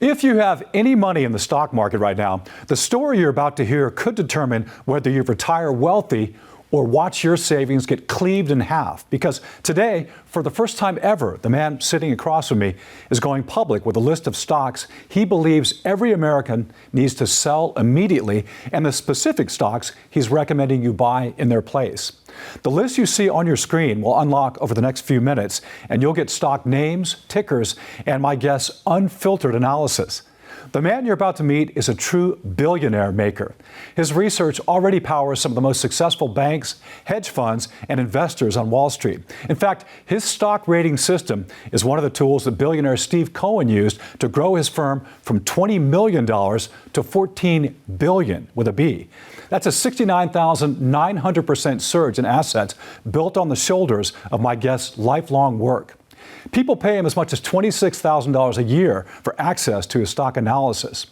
If you have any money in the stock market right now, the story you're about to hear could determine whether you retire wealthy or watch your savings get cleaved in half. Because today, for the first time ever, the man sitting across from me is going public with a list of stocks he believes every American needs to sell immediately and the specific stocks he's recommending you buy in their place. The list you see on your screen will unlock over the next few minutes, and you'll get stock names, tickers, and my guess, unfiltered analysis. The man you're about to meet is a true billionaire maker. His research already powers some of the most successful banks, hedge funds, and investors on Wall Street. In fact, his stock rating system is one of the tools that billionaire Steve Cohen used to grow his firm from $20 million to $14 billion with a B. That's a 69,900% surge in assets built on the shoulders of my guest's lifelong work. People pay him as much as $26,000 a year for access to his stock analysis.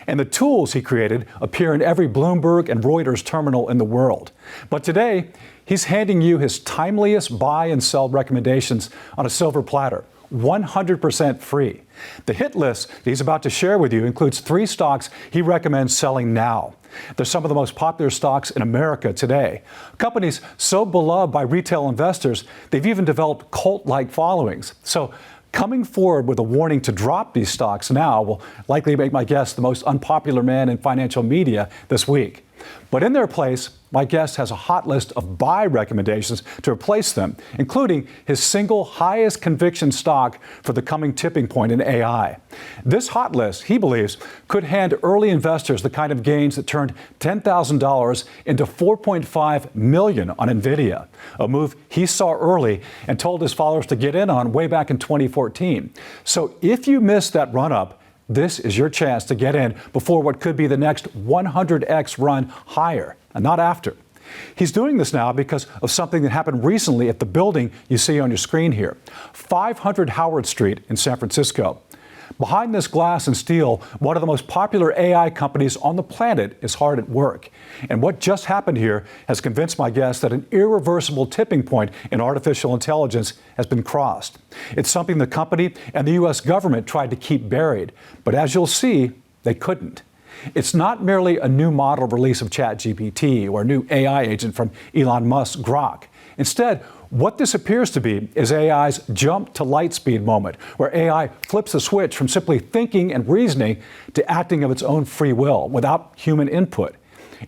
And the tools he created appear in every Bloomberg and Reuters terminal in the world. But today, he's handing you his timeliest buy and sell recommendations on a silver platter, 100% free. The hit list that he's about to share with you includes 3 stocks he recommends selling now. They're some of the most popular stocks in America today. Companies so beloved by retail investors, they've even developed cult-like followings. So coming forward with a warning to drop these stocks now will likely make my guest the most unpopular man in financial media this week. But in their place, my guest has a hot list of buy recommendations to replace them, including his single highest conviction stock for the coming tipping point in AI. This hot list, he believes, could hand early investors the kind of gains that turned $10,000 into $4.5 million on NVIDIA, a move he saw early and told his followers to get in on way back in 2014. So if you missed that run-up, this is your chance to get in before what could be the next 100x run higher, and not after. He's doing this now because of something that happened recently at the building you see on your screen here, 500 Howard Street in San Francisco. Behind this glass and steel, one of the most popular AI companies on the planet is hard at work. And what just happened here has convinced my guest that an irreversible tipping point in artificial intelligence has been crossed. It's something the company and the U.S. government tried to keep buried. But as you'll see, they couldn't. It's not merely a new model release of ChatGPT or a new AI agent from Elon Musk's Grok. Instead, what this appears to be is AI's jump to light speed moment, where AI flips a switch from simply thinking and reasoning to acting of its own free will without human input.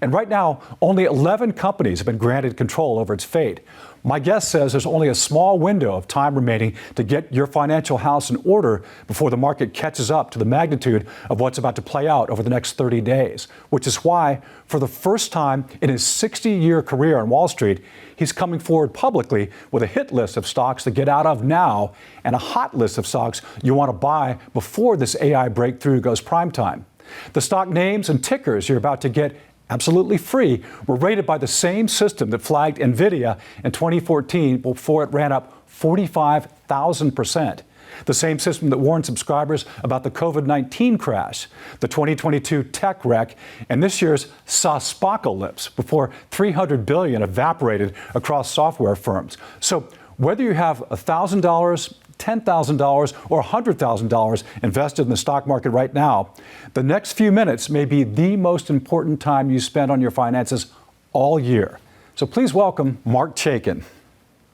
And right now, only 11 companies have been granted control over its fate. My guest says there's only a small window of time remaining to get your financial house in order before the market catches up to the magnitude of what's about to play out over the next 30 days, which is why, for the first time in his 60-year career on Wall Street, he's coming forward publicly with a hit list of stocks to get out of now and a hot list of stocks you want to buy before this AI breakthrough goes prime time. The stock names and tickers you're about to get absolutely free were rated by the same system that flagged NVIDIA in 2014 before it ran up 45,000%. The same system that warned subscribers about the COVID-19 crash, the 2022 tech wreck, and this year's SaaSpocalypse before $300 billion evaporated across software firms. So whether you have $1,000, $10,000 or $100,000 invested in the stock market right now, the next few minutes may be the most important time you spend on your finances all year. So please welcome Marc Chaikin.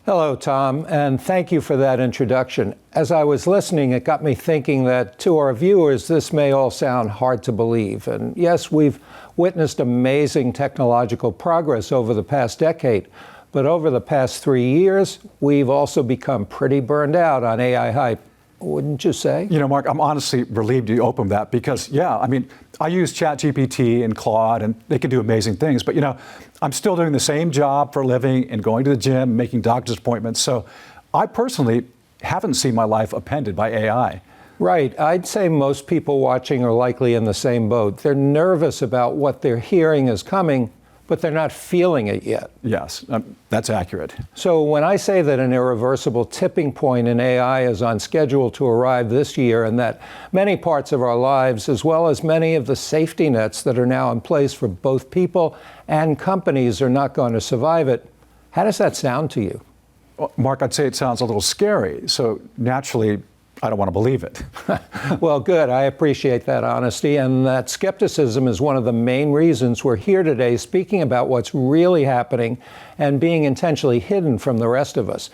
Hello, Tom, and thank you for that introduction. As I was listening, it got me thinking that to our viewers, this may all sound hard to believe. And yes, we've witnessed amazing technological progress over the past decade. But over the past 3 years, we've also become pretty burned out on AI hype, wouldn't you say? You know, Mark, I'm honestly relieved you opened that because, yeah, I mean, I use ChatGPT and Claude, and they can do amazing things. But, you know, I'm still doing the same job for a living and going to the gym, making doctor's appointments. So I personally haven't seen my life upended by AI. Right. I'd say most people watching are likely in the same boat. They're nervous about what they're hearing is coming, but they're not feeling it yet. Yes, that's accurate. So when I say that an irreversible tipping point in AI is on schedule to arrive this year, and that many parts of our lives, as well as many of the safety nets that are now in place for both people and companies, are not going to survive it, how does that sound to you? Well, Mark, I'd say it sounds a little scary. So naturally, I don't want to believe it. Well, good. I appreciate that honesty. And that skepticism is one of the main reasons we're here today speaking about what's really happening and being intentionally hidden from the rest of us.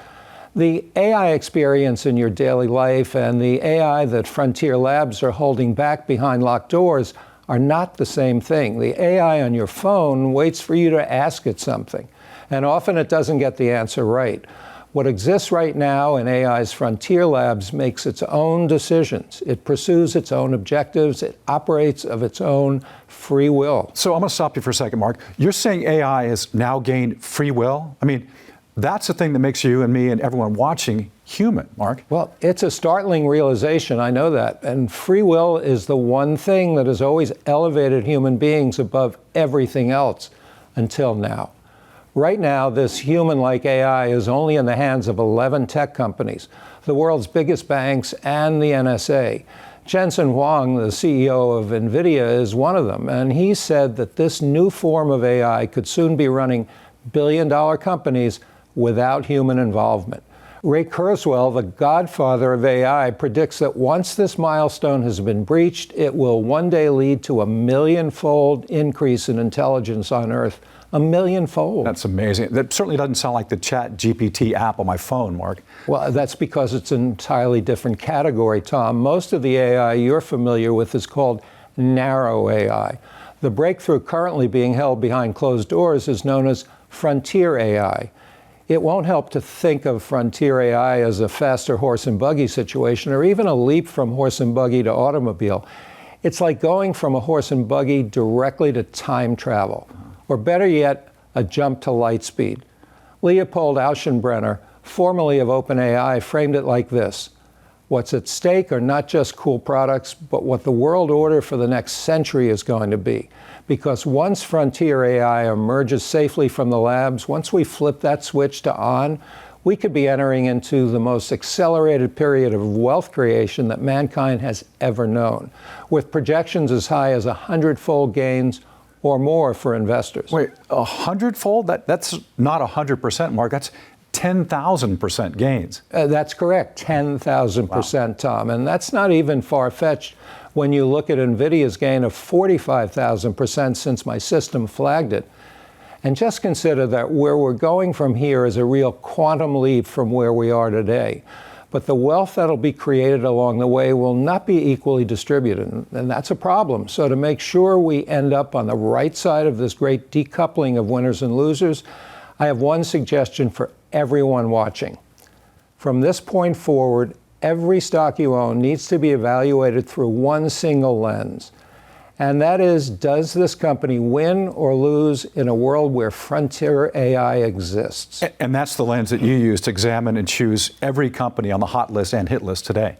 The AI experience in your daily life and the AI that Frontier Labs are holding back behind locked doors are not the same thing. The AI on your phone waits for you to ask it something, and often it doesn't get the answer right. What exists right now in AI's Frontier Labs makes its own decisions. It pursues its own objectives. It operates of its own free will. So I'm going to stop you for a second, Mark. You're saying AI has now gained free will? I mean, that's the thing that makes you and me and everyone watching human, Mark. Well, it's a startling realization, I know that. And free will is the one thing that has always elevated human beings above everything else until now. Right now, this human-like AI is only in the hands of 11 tech companies, the world's biggest banks and the NSA. Jensen Huang, the CEO of NVIDIA, is one of them, and he said that this new form of AI could soon be running billion-dollar companies without human involvement. Ray Kurzweil, the godfather of AI, predicts that once this milestone has been breached, it will one day lead to a million-fold increase in intelligence on Earth. A million-fold. That's amazing. That certainly doesn't sound like the Chat GPT app on my phone, Mark. Well, that's because it's an entirely different category, Tom. Most of the AI you're familiar with is called narrow AI. The breakthrough currently being held behind closed doors is known as frontier AI. It won't help to think of frontier AI as a faster horse and buggy situation, or even a leap from horse and buggy to automobile. It's like going from a horse and buggy directly to time travel. Or better yet, a jump to light speed. Leopold Aschenbrenner, formerly of OpenAI, framed it like this: what's at stake are not just cool products, but what the world order for the next century is going to be. Because once frontier AI emerges safely from the labs, once we flip that switch to on, we could be entering into the most accelerated period of wealth creation that mankind has ever known, with projections as high as 100-fold gains or more for investors. Wait, 100-fold? That's not 100%, Mark. That's 10,000% gains. That's correct, 10,000%, wow. Tom. And that's not even far-fetched when you look at NVIDIA's gain of 45,000% since my system flagged it. And just consider that where we're going from here is a real quantum leap from where we are today. But the wealth that'll be created along the way will not be equally distributed, and that's a problem. So to make sure we end up on the right side of this great decoupling of winners and losers, I have one suggestion for everyone watching. From this point forward, every stock you own needs to be evaluated through one single lens. And that is, does this company win or lose in a world where frontier AI exists? And that's the lens that you use to examine and choose every company on the hot list and hit list today.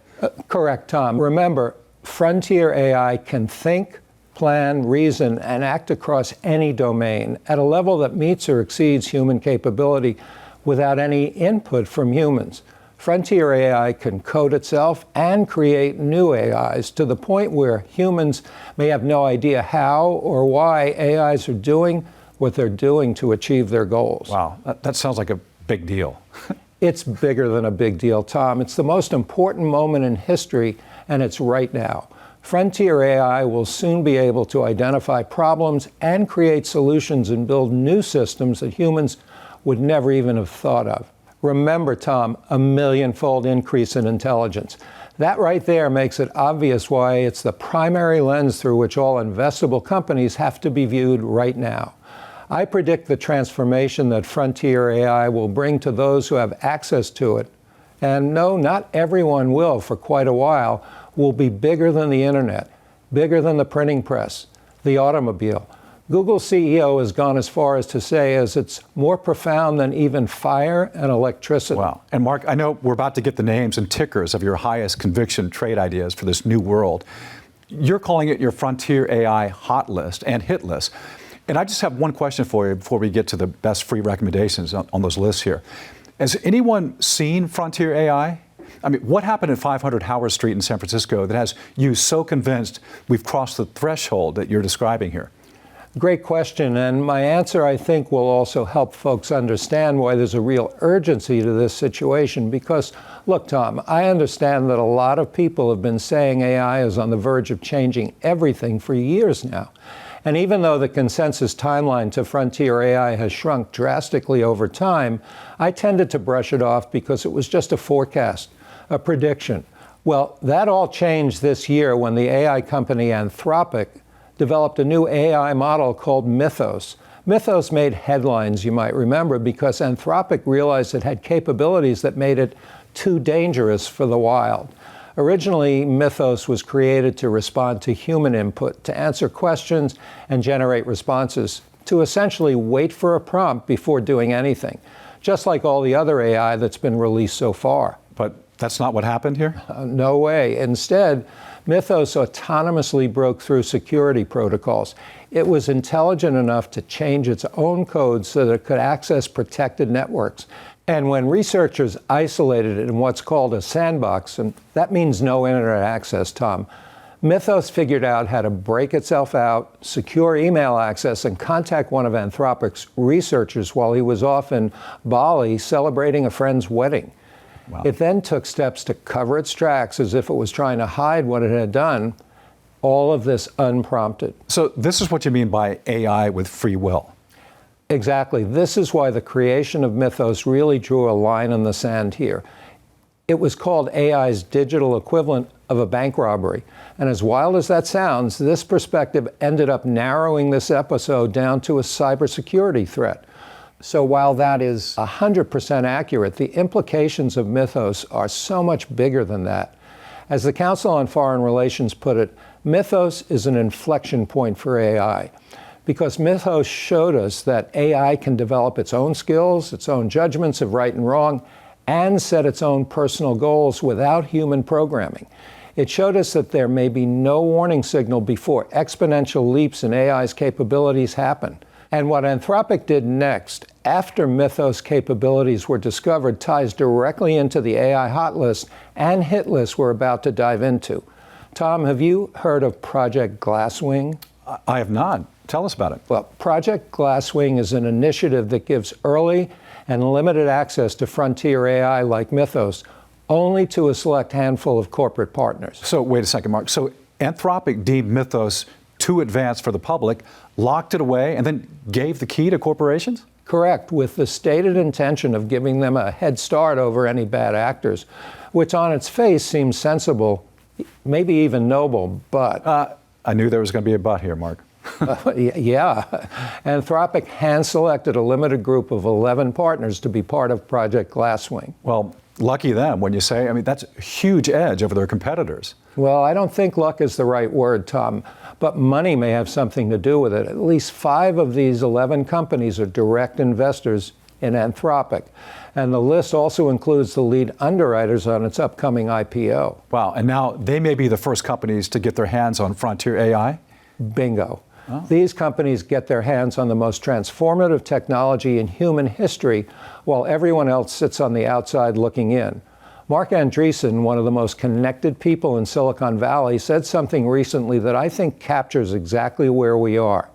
Correct, Tom. Remember, frontier AI can think, plan, reason, and act across any domain at a level that meets or exceeds human capability without any input from humans. Frontier AI can code itself and create new AIs to the point where humans may have no idea how or why AIs are doing what they're doing to achieve their goals. Wow, that sounds like a big deal. It's bigger than a big deal, Tom. It's the most important moment in history, and it's right now. Frontier AI will soon be able to identify problems and create solutions and build new systems that humans would never even have thought of. Remember, Tom, a million-fold increase in intelligence. That right there makes it obvious why it's the primary lens through which all investable companies have to be viewed right now. I predict the transformation that frontier AI will bring to those who have access to it, and no, not everyone will for quite a while, will be bigger than the internet, bigger than the printing press, the automobile. Google's CEO has gone as far as to say as it's more profound than even fire and electricity. Wow. And Mark, I know we're about to get the names and tickers of your highest conviction trade ideas for this new world. You're calling it your Frontier AI hot list and hit list. And I just have one question for you before we get to the best free recommendations on those lists here. Has anyone seen Frontier AI? I mean, what happened at 500 Howard Street in San Francisco that has you so convinced we've crossed the threshold that you're describing here? Great question, and my answer, I think, will also help folks understand why there's a real urgency to this situation. Because, look, Tom, I understand that a lot of people have been saying AI is on the verge of changing everything for years now. And even though the consensus timeline to frontier AI has shrunk drastically over time, I tended to brush it off because it was just a forecast, a prediction. Well, that all changed this year when the AI company Anthropic developed a new AI model called Mythos. Mythos made headlines, you might remember, because Anthropic realized it had capabilities that made it too dangerous for the wild. Originally, Mythos was created to respond to human input, to answer questions and generate responses, to essentially wait for a prompt before doing anything, just like all the other AI that's been released so far. But that's not what happened here? No way. Instead, Mythos autonomously broke through security protocols. It was intelligent enough to change its own code so that it could access protected networks. And when researchers isolated it in what's called a sandbox, and that means no internet access, Tom, Mythos figured out how to break itself out, secure email access, and contact one of Anthropic's researchers while he was off in Bali celebrating a friend's wedding. Wow. It then took steps to cover its tracks as if it was trying to hide what it had done, all of this unprompted. So this is what you mean by AI with free will. Exactly. This is why the creation of Mythos really drew a line in the sand here. It was called AI's digital equivalent of a bank robbery. And as wild as that sounds, this perspective ended up narrowing this episode down to a cybersecurity threat. So while that is 100% accurate, the implications of Mythos are so much bigger than that. As the Council on Foreign Relations put it, Mythos is an inflection point for AI. Because Mythos showed us that AI can develop its own skills, its own judgments of right and wrong, and set its own personal goals without human programming. It showed us that there may be no warning signal before exponential leaps in AI's capabilities happen. And what Anthropic did next, after Mythos capabilities were discovered, ties directly into the AI hot list and hit list we're about to dive into. Tom, have you heard of Project Glasswing? I have not. Tell us about it. Well, Project Glasswing is an initiative that gives early and limited access to frontier AI like Mythos, only to a select handful of corporate partners. So wait a second, Mark. So Anthropic deemed Mythos too advanced for the public, locked it away, and then gave the key to corporations? Correct, with the stated intention of giving them a head start over any bad actors, which on its face seems sensible, maybe even noble, but... I knew there was going to be a but here, Mark. Yeah. Anthropic hand-selected a limited group of 11 partners to be part of Project Glasswing. Well, lucky them, when you say. I mean, that's a huge edge over their competitors. Well, I don't think luck is the right word, Tom, but money may have something to do with it. At least 5 of these 11 companies are direct investors in Anthropic. And the list also includes the lead underwriters on its upcoming IPO. Wow, and now they may be the first companies to get their hands on frontier AI? Bingo. Oh. These companies get their hands on the most transformative technology in human history, while everyone else sits on the outside looking in. Marc Andreessen, one of the most connected people in Silicon Valley, said something recently that I think captures exactly where we are.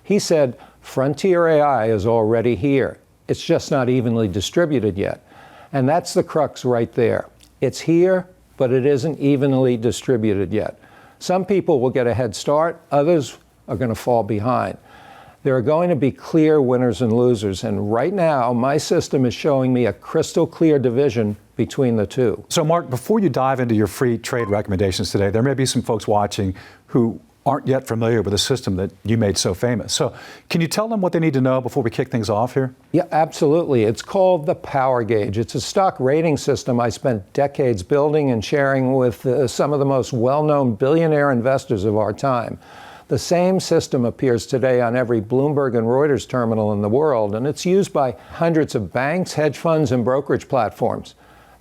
He said, frontier AI is already here. It's just not evenly distributed yet. And that's the crux right there. It's here, but it isn't evenly distributed yet. Some people will get a head start, others are going to fall behind. There are going to be clear winners and losers, and right now, my system is showing me a crystal clear division between the two. So, Mark, before you dive into your free trade recommendations today, there may be some folks watching who aren't yet familiar with the system that you made so famous. So can you tell them what they need to know before we kick things off here? Yeah, absolutely. It's called the Power Gauge. It's a stock rating system I spent decades building and sharing with some of the most well-known billionaire investors of our time. The same system appears today on every Bloomberg and Reuters terminal in the world, and it's used by hundreds of banks, hedge funds, and brokerage platforms.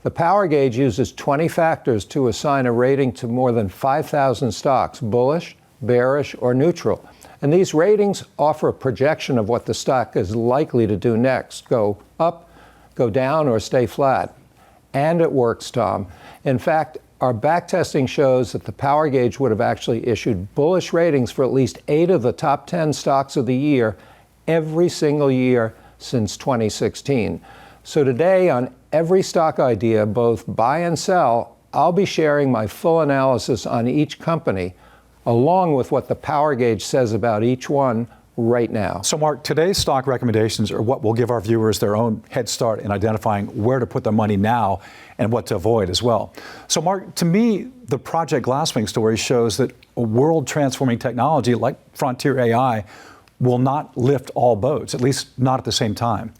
The Power Gauge uses 20 factors to assign a rating to more than 5,000 stocks, bullish, bearish, or neutral. And these ratings offer a projection of what the stock is likely to do next, go up, go down, or stay flat. And it works, Tom. In fact, Our backtesting shows that the power gauge would have actually issued bullish ratings for at least 8 of the top 10 stocks of the year every single year since 2016. So today on Every Stock Idea, both buy and sell, I'll be sharing my full analysis on each company, along with what the power gauge says about each one right now. So Mark, today's stock recommendations are what will give our viewers their own head start in identifying where to put their money now and what to avoid as well. So Mark, to me, the Project Glasswing story shows that a world-transforming technology like Frontier AI will not lift all boats, at least not at the same time.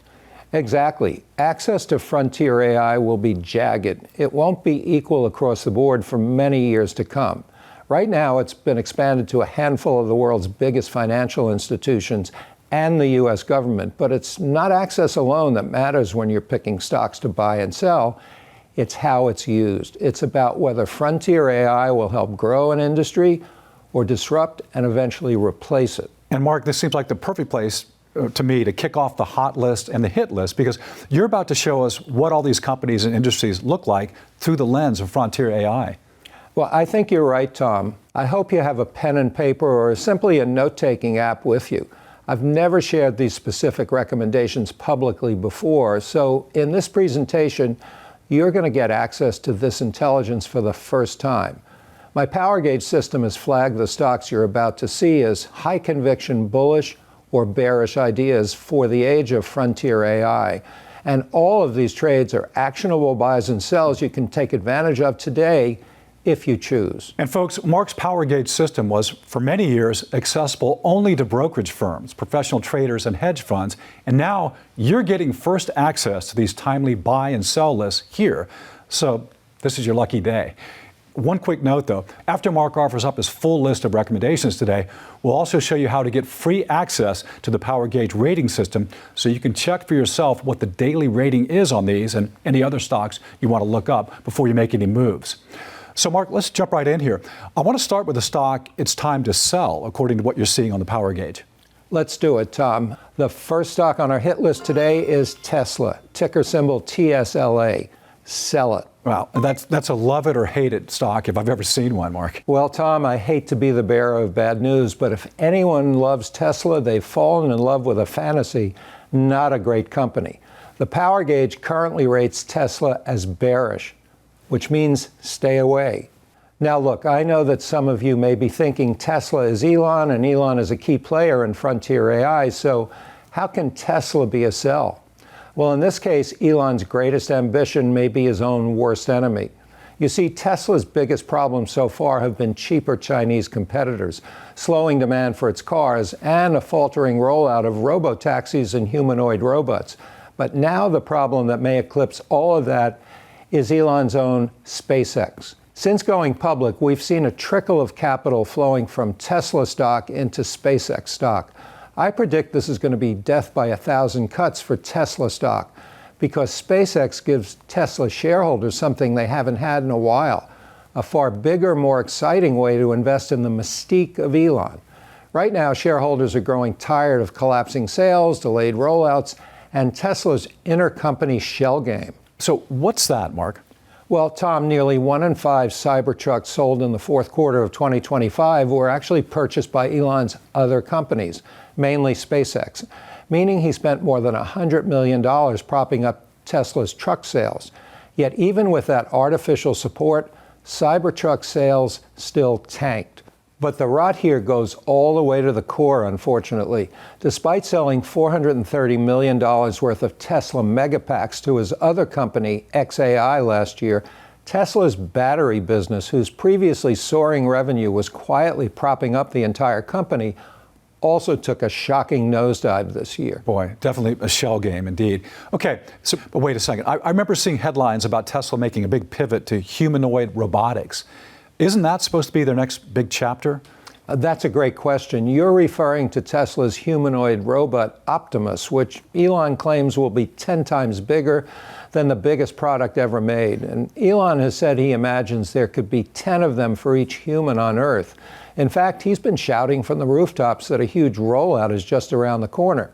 Exactly. Access to Frontier AI will be jagged. It won't be equal across the board for many years to come. Right now, it's been expanded to a handful of the world's biggest financial institutions and the U.S. government. But it's not access alone that matters when you're picking stocks to buy and sell. It's how it's used. It's about whether Frontier AI will help grow an industry or disrupt and eventually replace it. And Mark, this seems like the perfect place to me to kick off the hot list and the hit list, because you're about to show us what all these companies and industries look like through the lens of Frontier AI. Well, I think you're right, Tom. I hope you have a pen and paper or simply a note-taking app with you. I've never shared these specific recommendations publicly before, so in this presentation, you're going to get access to this intelligence for the first time. My power gauge system has flagged the stocks you're about to see as high conviction bullish or bearish ideas for the age of Frontier AI. And all of these trades are actionable buys and sells you can take advantage of today if you choose. And folks, Mark's power gauge system was for many years accessible only to brokerage firms, professional traders, and hedge funds. And now you're getting first access to these timely buy and sell lists here. So this is your lucky day. One quick note though, after Mark offers up his full list of recommendations today, we'll also show you how to get free access to the power gauge rating system so you can check for yourself what the daily rating is on these and any other stocks you want to look up before you make any moves. So Mark, let's jump right in here. I want to start with a stock it's time to sell, according to what you're seeing on the power gauge. Let's do it, Tom. The first stock on our hit list today is Tesla, ticker symbol TSLA. Sell it. Wow, that's a love it or hate it stock if I've ever seen one, Mark. Well, Tom, I hate to be the bearer of bad news, but if anyone loves Tesla, they've fallen in love with a fantasy, not a great company. The power gauge currently rates Tesla as bearish, which means stay away. Now look, I know that some of you may be thinking Tesla is Elon and Elon is a key player in Frontier AI, so how can Tesla be a sell? Well, in this case, Elon's greatest ambition may be his own worst enemy. You see, Tesla's biggest problems so far have been cheaper Chinese competitors, slowing demand for its cars, and a faltering rollout of robo-taxis and humanoid robots. But now the problem that may eclipse all of that is Elon's own SpaceX. Since going public, we've seen a trickle of capital flowing from Tesla stock into SpaceX stock. I predict this is going to be death by 1,000 cuts for Tesla stock because SpaceX gives Tesla shareholders something they haven't had in a while, a far bigger, more exciting way to invest in the mystique of Elon. Right now, shareholders are growing tired of collapsing sales, delayed rollouts, and Tesla's intercompany shell game. So what's that, Mark? Well, Tom, nearly 1 in 5 Cybertrucks sold in the fourth quarter of 2025 were actually purchased by Elon's other companies, mainly SpaceX, meaning he spent more than $100 million propping up Tesla's truck sales. Yet even with that artificial support, Cybertruck sales still tanked. But the rot here goes all the way to the core, unfortunately. Despite selling $430 million worth of Tesla Megapacks to his other company, XAI, last year, Tesla's battery business, whose previously soaring revenue was quietly propping up the entire company, also took a shocking nosedive this year. Boy, definitely a shell game indeed. Okay, so but wait a second. I remember seeing headlines about Tesla making a big pivot to humanoid robotics. Isn't that supposed to be their next big chapter? That's a great question. You're referring to Tesla's humanoid robot Optimus, which Elon claims will be 10 times bigger than the biggest product ever made. And Elon has said he imagines there could be 10 of them for each human on Earth. In fact, he's been shouting from the rooftops that a huge rollout is just around the corner.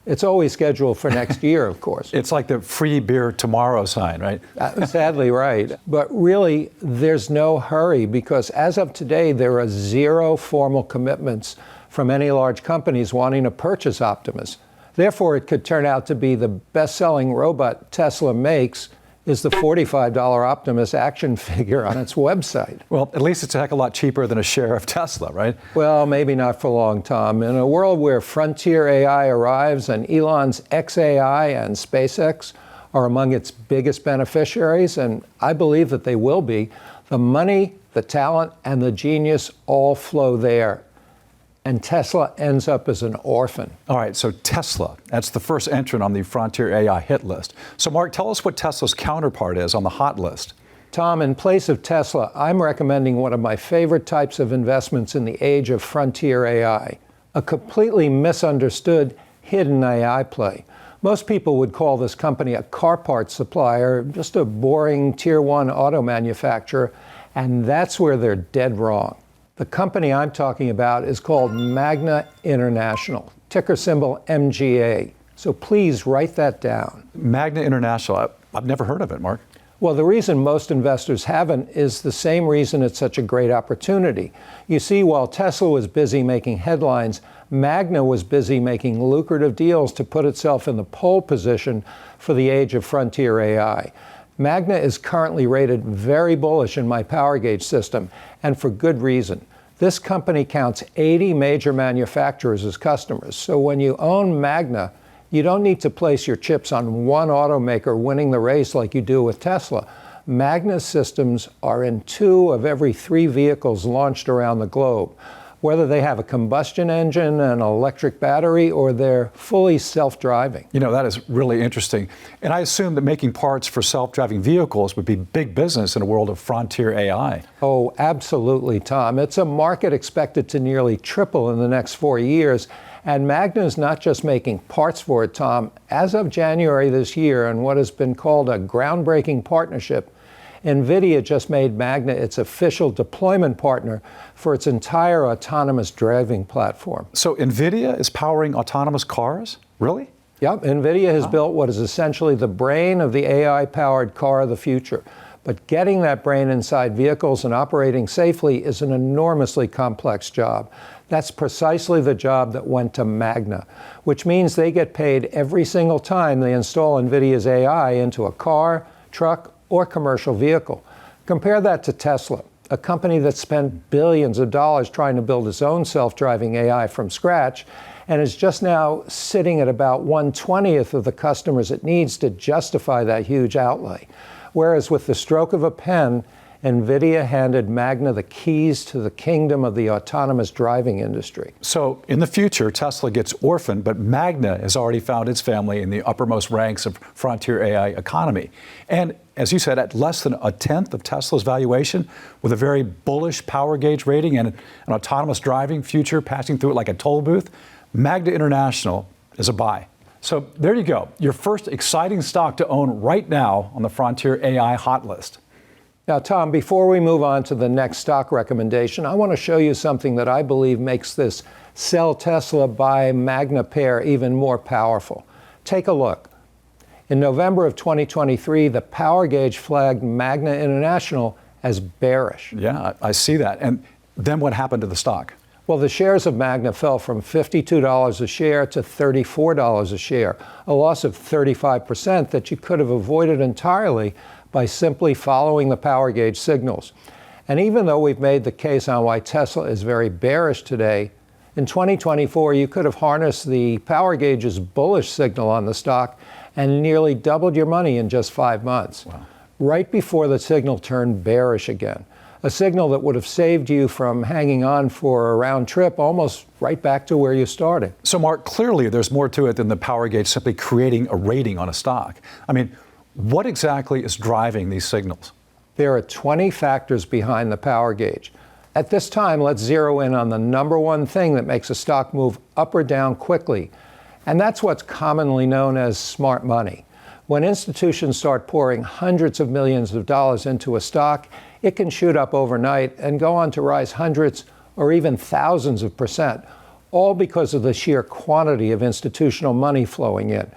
It's always scheduled for next year, of course. It's like the free beer tomorrow sign, right? Sadly, right. But really, there's no hurry because as of today, there are zero formal commitments from any large companies wanting to purchase Optimus. Therefore, it could turn out to be the best-selling robot Tesla makes is the $45 Optimus action figure on its website. Well, at least it's a heck of a lot cheaper than a share of Tesla, right? Well, maybe not for long, Tom. In a world where frontier AI arrives and Elon's XAI and SpaceX are among its biggest beneficiaries, and I believe that they will be, the money, the talent, and the genius all flow there. And Tesla ends up as an orphan. All right, so Tesla, that's the first entrant on the Frontier AI hit list. So Mark, tell us what Tesla's counterpart is on the hot list. Tom, in place of Tesla, I'm recommending one of my favorite types of investments in the age of frontier AI, a completely misunderstood hidden AI play. Most people would call this company a car parts supplier, just a boring tier 1 auto manufacturer, and that's where they're dead wrong. The company I'm talking about is called Magna International, ticker symbol MGA. So please write that down. Magna International, I've never heard of it, Mark. Well, the reason most investors haven't is the same reason it's such a great opportunity. You see, while Tesla was busy making headlines, Magna was busy making lucrative deals to put itself in the pole position for the age of frontier AI. Magna is currently rated very bullish in my power gauge system, and for good reason. This company counts 80 major manufacturers as customers, so when you own Magna, you don't need to place your chips on one automaker winning the race like you do with Tesla. Magna's systems are in 2 of every 3 vehicles launched around the globe, whether they have a combustion engine, an electric battery, or they're fully self-driving. You know, that is really interesting. And I assume that making parts for self-driving vehicles would be big business in a world of frontier AI. Oh, absolutely, Tom. It's a market expected to nearly triple in the next 4 years. And Magna is not just making parts for it, Tom. As of January this year, in what has been called a groundbreaking partnership, NVIDIA just made Magna its official deployment partner for its entire autonomous driving platform. So NVIDIA is powering autonomous cars? Really? Yep, NVIDIA has built what is essentially the brain of the AI-powered car of the future. But getting that brain inside vehicles and operating safely is an enormously complex job. That's precisely the job that went to Magna, which means they get paid every single time they install NVIDIA's AI into a car, truck, or commercial vehicle. Compare that to Tesla, a company that spent billions of dollars trying to build its own self-driving AI from scratch and is just now sitting at about 1/20th of the customers it needs to justify that huge outlay. Whereas with the stroke of a pen, NVIDIA handed Magna the keys to the kingdom of the autonomous driving industry. So in the future, Tesla gets orphaned, but Magna has already found its family in the uppermost ranks of frontier AI economy. And as you said, at less than a tenth of Tesla's valuation, with a very bullish power gauge rating and an autonomous driving future passing through it like a toll booth, Magna International is a buy. So there you go, your first exciting stock to own right now on the Frontier AI hot list. Now, Tom, before we move on to the next stock recommendation, I want to show you something that I believe makes this sell Tesla, buy Magna pair even more powerful. Take a look. In November of 2023, the power gauge flagged Magna International as bearish. Yeah, I see that. And then what happened to the stock? Well, the shares of Magna fell from $52 a share to $34 a share, a loss of 35% that you could have avoided entirely by simply following the power gauge signals. And even though we've made the case on why Tesla is very bearish today, in 2024 you could have harnessed the power gauge's bullish signal on the stock and nearly doubled your money in just 5 months. Wow. Right before the signal turned bearish again. A signal that would have saved you from hanging on for a round trip almost right back to where you started. So Mark, clearly there's more to it than the power gauge simply creating a rating on a stock. I mean, what exactly is driving these signals? There are 20 factors behind the power gauge. At this time, let's zero in on the number one thing that makes a stock move up or down quickly. And that's what's commonly known as smart money. When institutions start pouring hundreds of millions of dollars into a stock, it can shoot up overnight and go on to rise hundreds or even thousands of percent, all because of the sheer quantity of institutional money flowing in.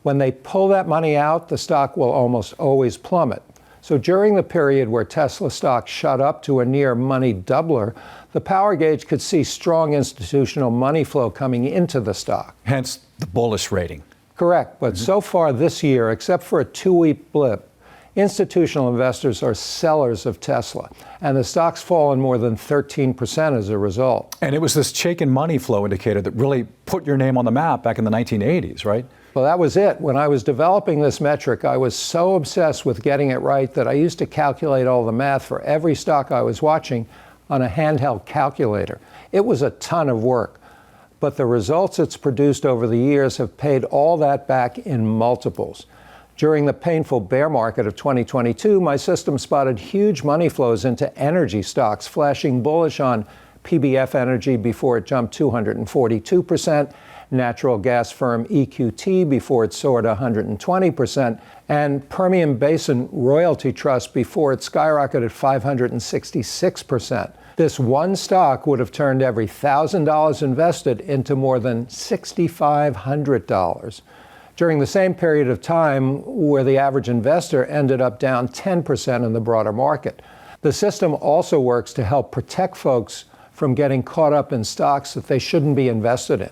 When they pull that money out, the stock will almost always plummet. So during the period where Tesla stock shot up to a near money doubler, the power gauge could see strong institutional money flow coming into the stock. Hence the bullish rating. Correct, but so far this year, except for a 2-week blip, institutional investors are sellers of Tesla, and the stock's fallen more than 13% as a result. And it was this Chaikin money flow indicator that really put your name on the map back in the 1980s, right? Well, that was it. When I was developing this metric, I was so obsessed with getting it right that I used to calculate all the math for every stock I was watching on a handheld calculator. It was a ton of work, but the results it's produced over the years have paid all that back in multiples. During the painful bear market of 2022, my system spotted huge money flows into energy stocks, flashing bullish on PBF Energy before it jumped 242%, natural gas firm EQT before it soared 120%, and Permian Basin Royalty Trust before it skyrocketed 566%. This one stock would have turned every $1,000 invested into more than $6,500. During the same period of time where the average investor ended up down 10% in the broader market. The system also works to help protect folks from getting caught up in stocks that they shouldn't be invested in.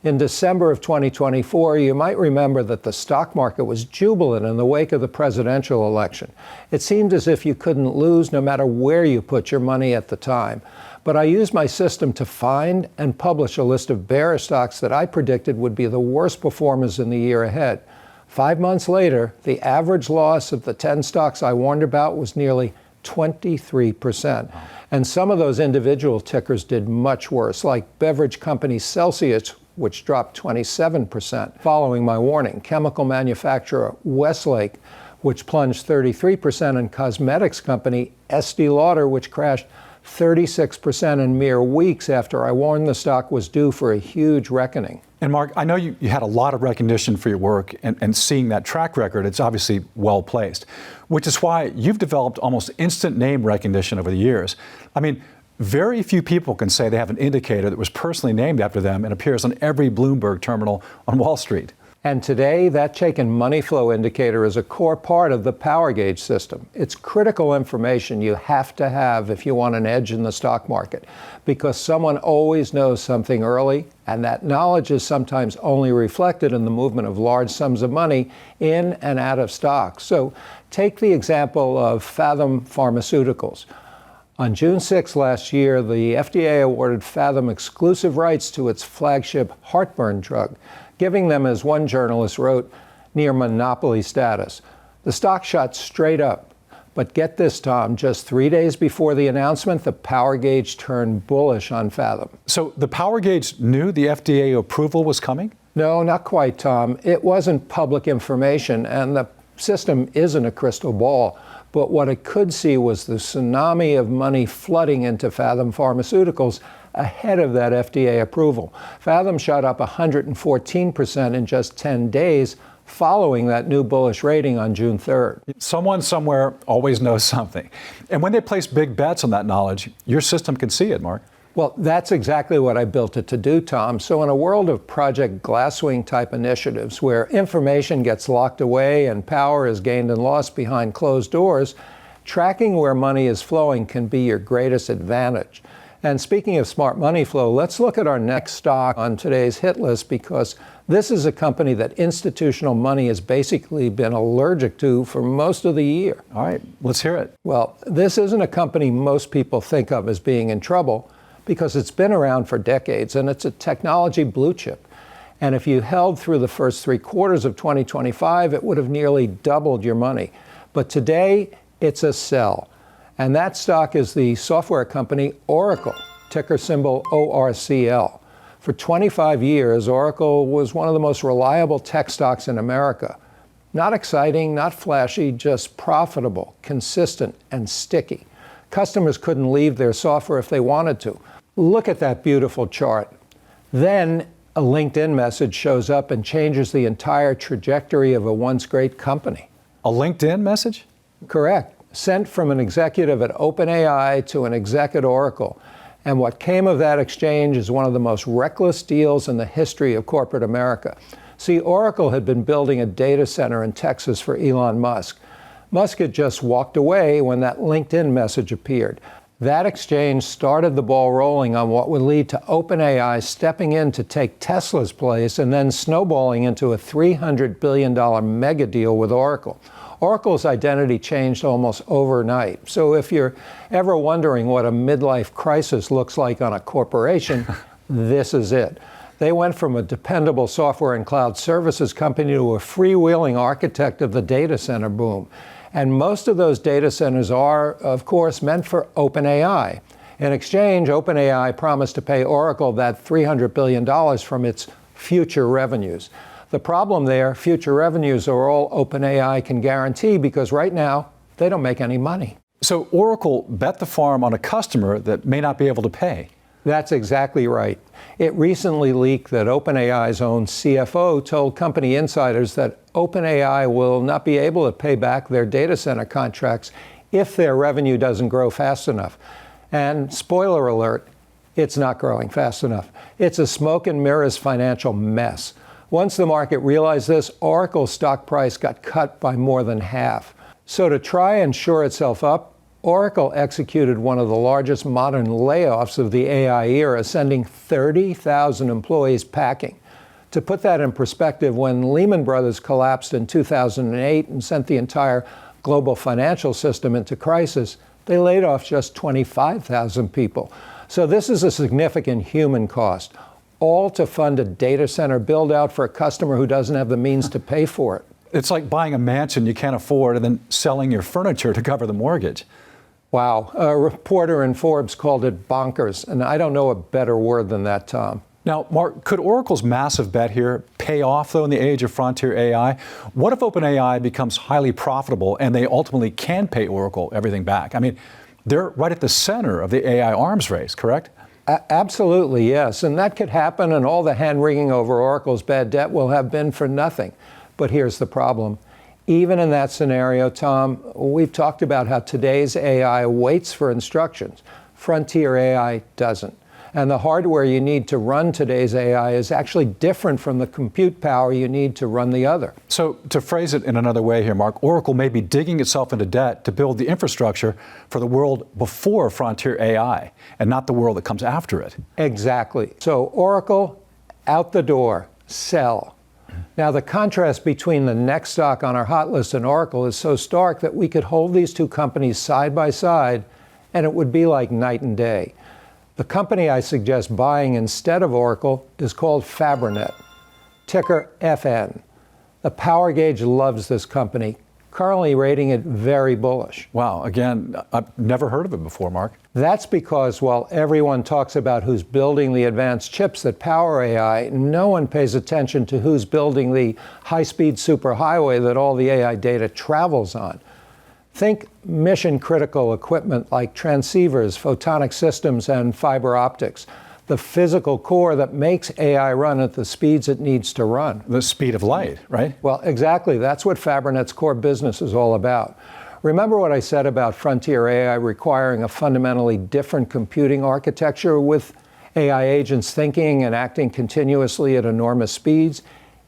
In December of 2024, you might remember that the stock market was jubilant in the wake of the presidential election. It seemed as if you couldn't lose no matter where you put your money at the time. But I used my system to find and publish a list of bearish stocks that I predicted would be the worst performers in the year ahead. 5 months later, the average loss of the 10 stocks I warned about was nearly 23%. And some of those individual tickers did much worse, like beverage company Celsius, which dropped 27% following my warning. Chemical manufacturer Westlake, which plunged 33%, and cosmetics company Estee Lauder, which crashed 36% in mere weeks after I warned the stock was due for a huge reckoning. And Mark, I know you had a lot of recognition for your work, and seeing that track record, it's obviously well placed, which is why you've developed almost instant name recognition over the years. I mean, very few people can say they have an indicator that was personally named after them and appears on every Bloomberg terminal on Wall Street. And today, that Chaikin money flow indicator is a core part of the power gauge system. It's critical information you have to have if you want an edge in the stock market, because someone always knows something early, and that knowledge is sometimes only reflected in the movement of large sums of money in and out of stocks. So take the example of Phathom Pharmaceuticals. On June 6 last year, the FDA awarded Phathom exclusive rights to its flagship heartburn drug, giving them, as one journalist wrote, near monopoly status. The stock shot straight up. But get this, Tom, just 3 days before the announcement, the power gauge turned bullish on Phathom. So the power gauge knew the FDA approval was coming? No, not quite, Tom. It wasn't public information, and the system isn't a crystal ball. But what it could see was the tsunami of money flooding into Phathom Pharmaceuticals ahead of that FDA approval. Phathom shot up 114% in just 10 days following that new bullish rating on June 3rd. Someone somewhere always knows something. And when they place big bets on that knowledge, your system can see it, Mark. Well, that's exactly what I built it to do, Tom. So in a world of Project Glasswing type initiatives where information gets locked away and power is gained and lost behind closed doors, tracking where money is flowing can be your greatest advantage. And speaking of smart money flow, let's look at our next stock on today's hit list, because this is a company that institutional money has basically been allergic to for most of the year. All right, let's hear it. Well, this isn't a company most people think of as being in trouble, because it's been around for decades and it's a technology blue chip. And if you held through the first 3 quarters of 2025, it would have nearly doubled your money. But today, it's a sell. And that stock is the software company Oracle, ticker symbol ORCL. For 25 years, Oracle was one of the most reliable tech stocks in America. Not exciting, not flashy, just profitable, consistent, and sticky. Customers couldn't leave their software if they wanted to. Look at that beautiful chart. Then a LinkedIn message shows up and changes the entire trajectory of a once great company. A LinkedIn message? Correct. Sent from an executive at OpenAI to an exec at Oracle. And what came of that exchange is one of the most reckless deals in the history of corporate America. See, Oracle had been building a data center in Texas for Elon Musk. Musk had just walked away when that LinkedIn message appeared. That exchange started the ball rolling on what would lead to OpenAI stepping in to take Tesla's place and then snowballing into a $300 billion mega deal with Oracle. Oracle's identity changed almost overnight. So if you're ever wondering what a midlife crisis looks like on a corporation, this is it. They went from a dependable software and cloud services company to a freewheeling architect of the data center boom. And most of those data centers are, of course, meant for OpenAI. In exchange, OpenAI promised to pay Oracle that $300 billion from its future revenues. The problem there, future revenues are all OpenAI can guarantee because right now, they don't make any money. So Oracle bet the farm on a customer that may not be able to pay. That's exactly right. It recently leaked that OpenAI's own CFO told company insiders that OpenAI will not be able to pay back their data center contracts if their revenue doesn't grow fast enough. And spoiler alert, it's not growing fast enough. It's a smoke and mirrors financial mess. Once the market realized this, Oracle's stock price got cut by more than half. So to try and shore itself up, Oracle executed one of the largest modern layoffs of the AI era, sending 30,000 employees packing. To put that in perspective, when Lehman Brothers collapsed in 2008 and sent the entire global financial system into crisis, they laid off just 25,000 people. So this is a significant human cost, all to fund a data center build-out for a customer who doesn't have the means to pay for it. It's like buying a mansion you can't afford and then selling your furniture to cover the mortgage. Wow. A reporter in Forbes called it bonkers, and I don't know a better word than that, Tom. Now, Mark, could Oracle's massive bet here pay off, though, in the age of frontier AI? What if OpenAI becomes highly profitable and they ultimately can pay Oracle everything back? I mean, they're right at the center of the AI arms race, correct? Absolutely, yes. And that could happen, and all the hand-wringing over Oracle's bad debt will have been for nothing. But here's the problem. Even in that scenario, Tom, we've talked about how today's AI waits for instructions. Frontier AI doesn't. And the hardware you need to run today's AI is actually different from the compute power you need to run the other. So to phrase it in another way here, Mark, Oracle may be digging itself into debt to build the infrastructure for the world before frontier AI and not the world that comes after it. Exactly. So Oracle, out the door, sell. Now, the contrast between the next stock on our hot list and Oracle is so stark that we could hold these two companies side by side and it would be like night and day. The company I suggest buying instead of Oracle is called Fabrinet, ticker FN. The Power Gauge loves this company, currently rating it very bullish. Wow, again, I've never heard of it before, Mark. That's because while everyone talks about who's building the advanced chips that power AI, no one pays attention to who's building the high-speed superhighway that all the AI data travels on. Think mission-critical equipment like transceivers, photonic systems, and fiber optics. The physical core that makes AI run at the speeds it needs to run. The speed of light, right? Well, exactly. That's what Fabrinet's core business is all about. Remember what I said about frontier AI requiring a fundamentally different computing architecture with AI agents thinking and acting continuously at enormous speeds?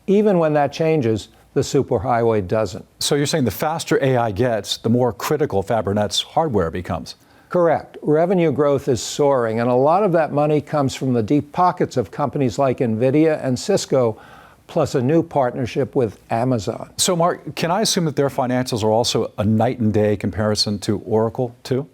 Even when that changes, the superhighway doesn't. So you're saying the faster AI gets, the more critical Fabrinet's hardware becomes? Correct. Revenue growth is soaring, and a lot of that money comes from the deep pockets of companies like NVIDIA and Cisco, plus a new partnership with Amazon. So, Mark, can I assume that their financials are also a night and day comparison to Oracle, too?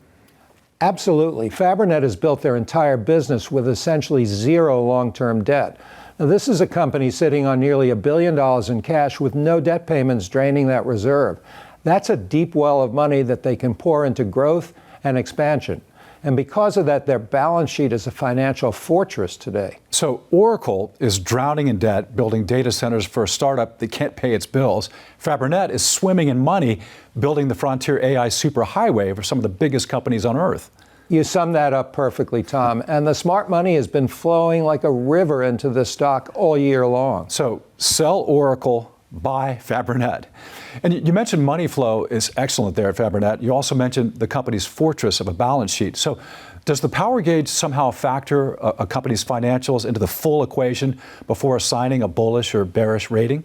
Absolutely. Fabrinet has built their entire business with essentially zero long-term debt. Now, this is a company sitting on nearly $1 billion in cash with no debt payments draining that reserve. That's a deep well of money that they can pour into growth and expansion. And because of that, their balance sheet is a financial fortress today. So Oracle is drowning in debt, building data centers for a startup that can't pay its bills. Fabrinet is swimming in money, building the frontier AI superhighway for some of the biggest companies on Earth. You sum that up perfectly, Tom. And the smart money has been flowing like a river into this stock all year long. So sell Oracle, buy Fabrinet. And you mentioned money flow is excellent there at Fabrinet. You also mentioned the company's fortress of a balance sheet. So Does the power gauge somehow factor a company's financials into the full equation before assigning a bullish or bearish rating?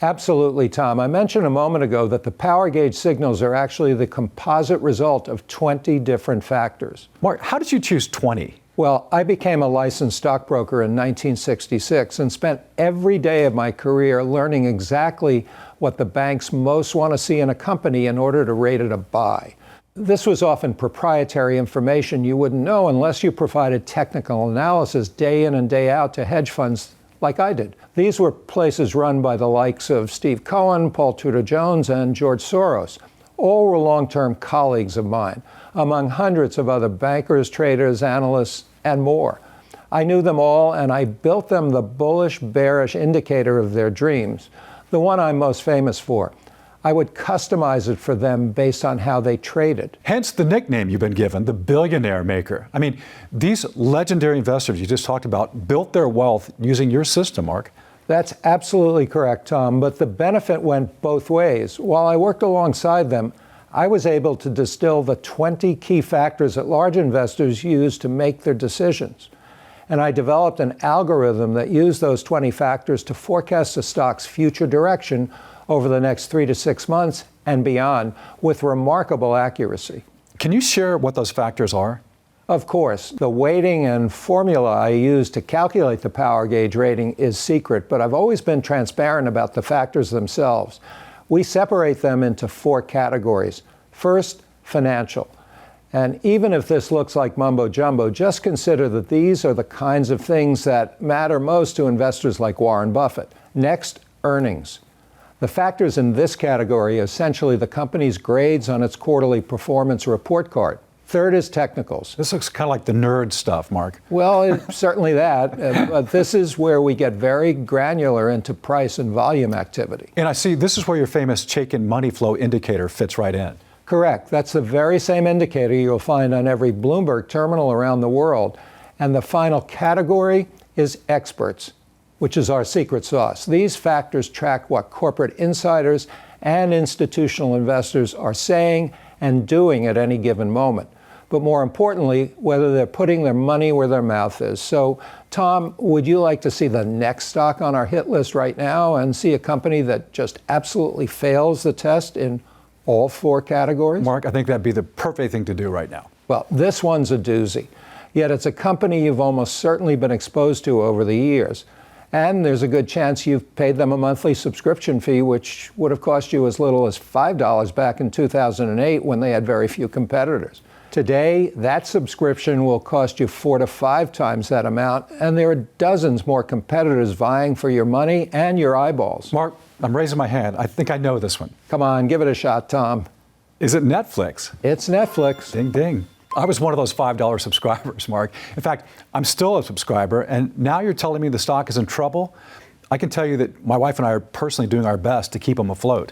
Absolutely, Tom. I mentioned a moment ago that the power gauge signals are actually the composite result of 20 different factors. Mark, how did you choose 20? Well, I became a licensed stockbroker in 1966 and spent every day of my career learning exactly what the banks most want to see in a company in order to rate it a buy. This was often proprietary information you wouldn't know unless you provided technical analysis day in and day out to hedge funds like I did. These were places run by the likes of Steve Cohen, Paul Tudor Jones, and George Soros. All were long-term colleagues of mine, among hundreds of other bankers, traders, analysts, and more. I knew them all, and I built them the bullish-bearish indicator of their dreams, the one I'm most famous for. I would customize it for them based on how they traded. Hence the nickname you've been given, the billionaire maker. I mean, these legendary investors you just talked about built their wealth using your system, Mark. That's absolutely correct, Tom, but the benefit went both ways. While I worked alongside them, I was able to distill the 20 key factors that large investors use to make their decisions. And I developed an algorithm that used those 20 factors to forecast the stock's future direction over the next 3 to 6 months and beyond with remarkable accuracy. Can you share what those factors are? Of course, the weighting and formula I use to calculate the power gauge rating is secret, but I've always been transparent about the factors themselves. We separate them into 4 categories. First, financial. And even if this looks like mumbo jumbo, just consider that these are the kinds of things that matter most to investors like Warren Buffett. Next, earnings. The factors in this category are essentially the company's grades on its quarterly performance report card. Third is technicals. This looks kind of like the nerd stuff, Mark. Well, it's certainly that, but this is where we get very granular into price and volume activity. And I see this is where your famous Chaikin money flow indicator fits right in. Correct. That's the very same indicator you'll find on every Bloomberg terminal around the world. And the final category is experts, which is our secret sauce. These factors track what corporate insiders and institutional investors are saying and doing at any given moment. But more importantly, whether they're putting their money where their mouth is. So, Tom, would you like to see the next stock on our hit list right now and see a company that just absolutely fails the test in all 4 categories? Mark, I think that'd be the perfect thing to do right now. Well, this one's a doozy. Yet it's a company you've almost certainly been exposed to over the years. And there's a good chance you've paid them a monthly subscription fee, which would have cost you as little as $5 back in 2008 when they had very few competitors. Today, that subscription will cost you 4 to 5 times that amount, and there are dozens more competitors vying for your money and your eyeballs. Mark, I'm raising my hand. I think I know this one. Come on, give it a shot, Tom. Is it Netflix? It's Netflix. Ding, ding. I was one of those $5 subscribers, Mark. In fact, I'm still a subscriber, and now you're telling me the stock is in trouble? I can tell you that my wife and I are personally doing our best to keep them afloat.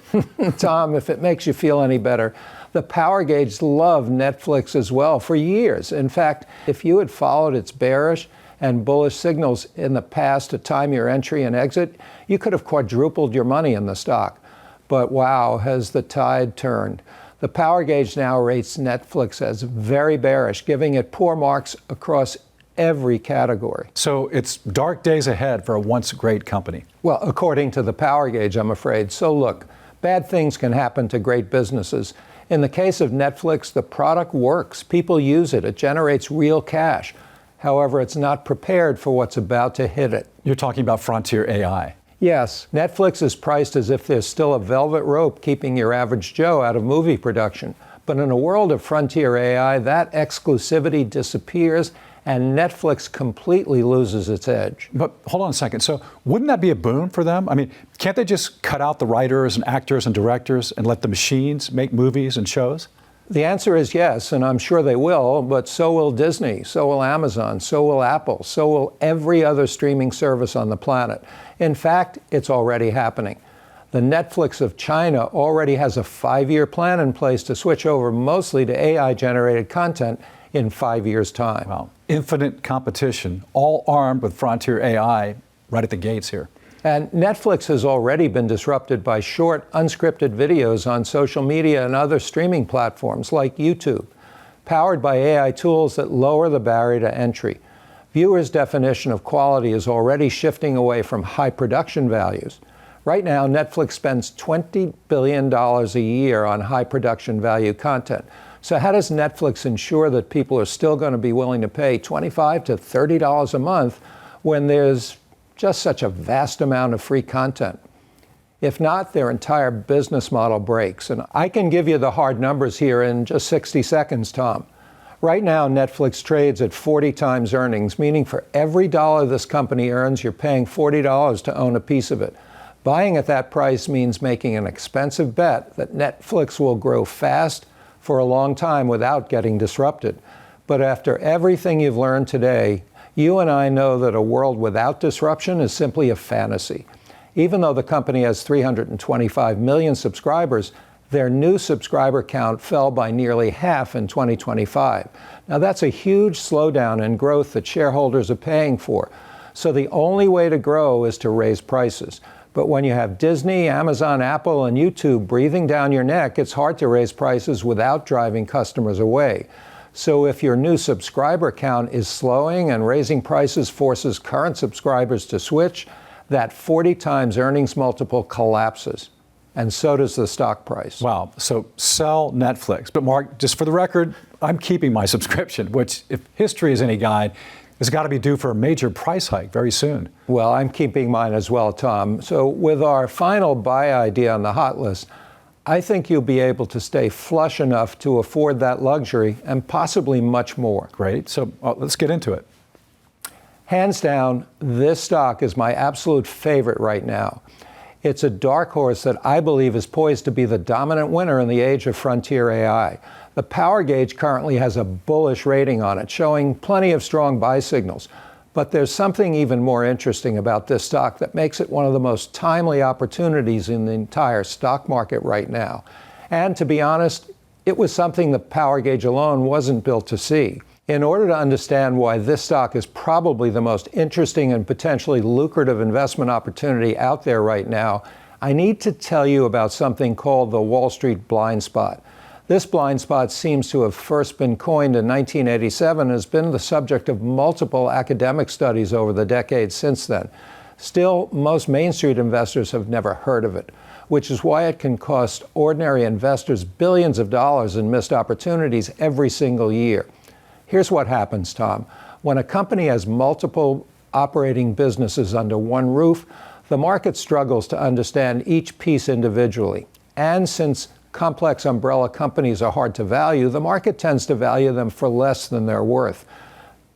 Tom, if it makes you feel any better, the power gauge loved Netflix as well for years. In fact, if you had followed its bearish and bullish signals in the past to time your entry and exit, you could have quadrupled your money in the stock. But wow, has the tide turned. The power gauge now rates Netflix as very bearish, giving it poor marks across every category. So it's dark days ahead for a once great company. Well, according to the power gauge, I'm afraid. So look, bad things can happen to great businesses. In the case of Netflix, the product works. People use it. It generates real cash. However, it's not prepared for what's about to hit it. You're talking about Frontier AI. Yes, Netflix is priced as if there's still a velvet rope keeping your average Joe out of movie production. But in a world of Frontier AI, that exclusivity disappears and Netflix completely loses its edge. But hold on a second. So wouldn't that be a boon for them? I mean, can't they just cut out the writers and actors and directors and let the machines make movies and shows? The answer is yes, and I'm sure they will, but so will Disney, so will Amazon, so will Apple, so will every other streaming service on the planet. In fact, it's already happening. The Netflix of China already has a 5-year plan in place to switch over mostly to AI-generated content in 5 years' time. Wow. Infinite competition, all armed with Frontier AI right at the gates here. And Netflix has already been disrupted by short, unscripted videos on social media and other streaming platforms like YouTube. powered by AI tools that lower the barrier to entry. Viewers' definition of quality is already shifting away from high production values. Right now, Netflix spends $20 billion a year on high production value content. So how does Netflix ensure that people are still going to be willing to pay $25 to $30 a month when there's just such a vast amount of free content? If not, their entire business model breaks. And I can give you the hard numbers here in just 60 seconds, Tom. Right now, Netflix trades at 40 times earnings, meaning for every dollar this company earns, you're paying $40 to own a piece of it. Buying at that price means making an expensive bet that Netflix will grow fast for a long time without getting disrupted. But after everything you've learned today, you and I know that a world without disruption is simply a fantasy. Even though the company has 325 million subscribers, their new subscriber count fell by nearly half in 2025. Now that's a huge slowdown in growth that shareholders are paying for. So the only way to grow is to raise prices. But when you have Disney, Amazon, Apple, and YouTube breathing down your neck, it's hard to raise prices without driving customers away. So if your new subscriber count is slowing and raising prices forces current subscribers to switch, that 40 times earnings multiple collapses. And so does the stock price. Wow. So sell Netflix. But Mark, just for the record, I'm keeping my subscription, which, if history is any guide, has got to be due for a major price hike very soon. Well, I'm keeping mine as well, Tom. So with our final buy idea on the hot list, I think you'll be able to stay flush enough to afford that luxury and possibly much more. Great. So let's get into it. Hands down, this stock is my absolute favorite right now. It's a dark horse that I believe is poised to be the dominant winner in the age of frontier AI. The power gauge currently has a bullish rating on it, showing plenty of strong buy signals. But there's something even more interesting about this stock that makes it one of the most timely opportunities in the entire stock market right now. And to be honest, it was something the power gauge alone wasn't built to see. In order to understand why this stock is probably the most interesting and potentially lucrative investment opportunity out there right now, I need to tell you about something called the Wall Street blind spot. This blind spot seems to have first been coined in 1987 and has been the subject of multiple academic studies over the decades since then. Still, most Main Street investors have never heard of it, which is why it can cost ordinary investors billions of dollars in missed opportunities every single year. Here's what happens, Tom. When a company has multiple operating businesses under one roof, the market struggles to understand each piece individually. And since complex umbrella companies are hard to value, the market tends to value them for less than they're worth.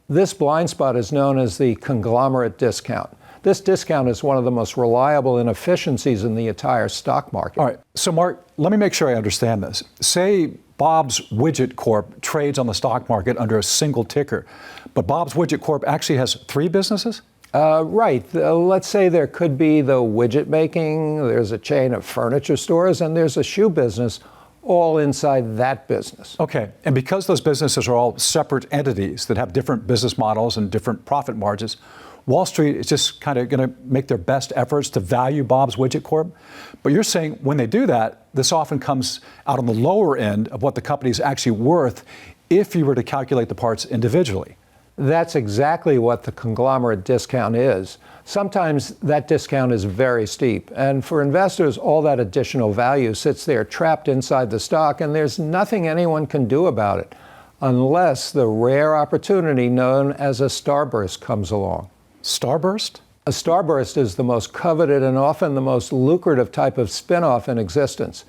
This blind spot is known as the conglomerate discount. This discount is one of the most reliable inefficiencies in the entire stock market. All right. So, Mark, let me make sure I understand this. Say Bob's Widget Corp trades on the stock market under a single ticker, but Bob's Widget Corp actually has 3 businesses? Right. Let's say there could be the widget making, there's a chain of furniture stores, and there's a shoe business all inside that business. Okay. And because those businesses are all separate entities that have different business models and different profit margins, Wall Street is just kind of going to make their best efforts to value Bob's Widget Corp. But you're saying when they do that, this often comes out on the lower end of what the company is actually worth if you were to calculate the parts individually. That's exactly what the conglomerate discount is. Sometimes that discount is very steep, and for investors, all that additional value sits there trapped inside the stock, and there's nothing anyone can do about it, unless the rare opportunity known as a starburst comes along. Starburst? A starburst is the most coveted and often the most lucrative type of spin-off in existence.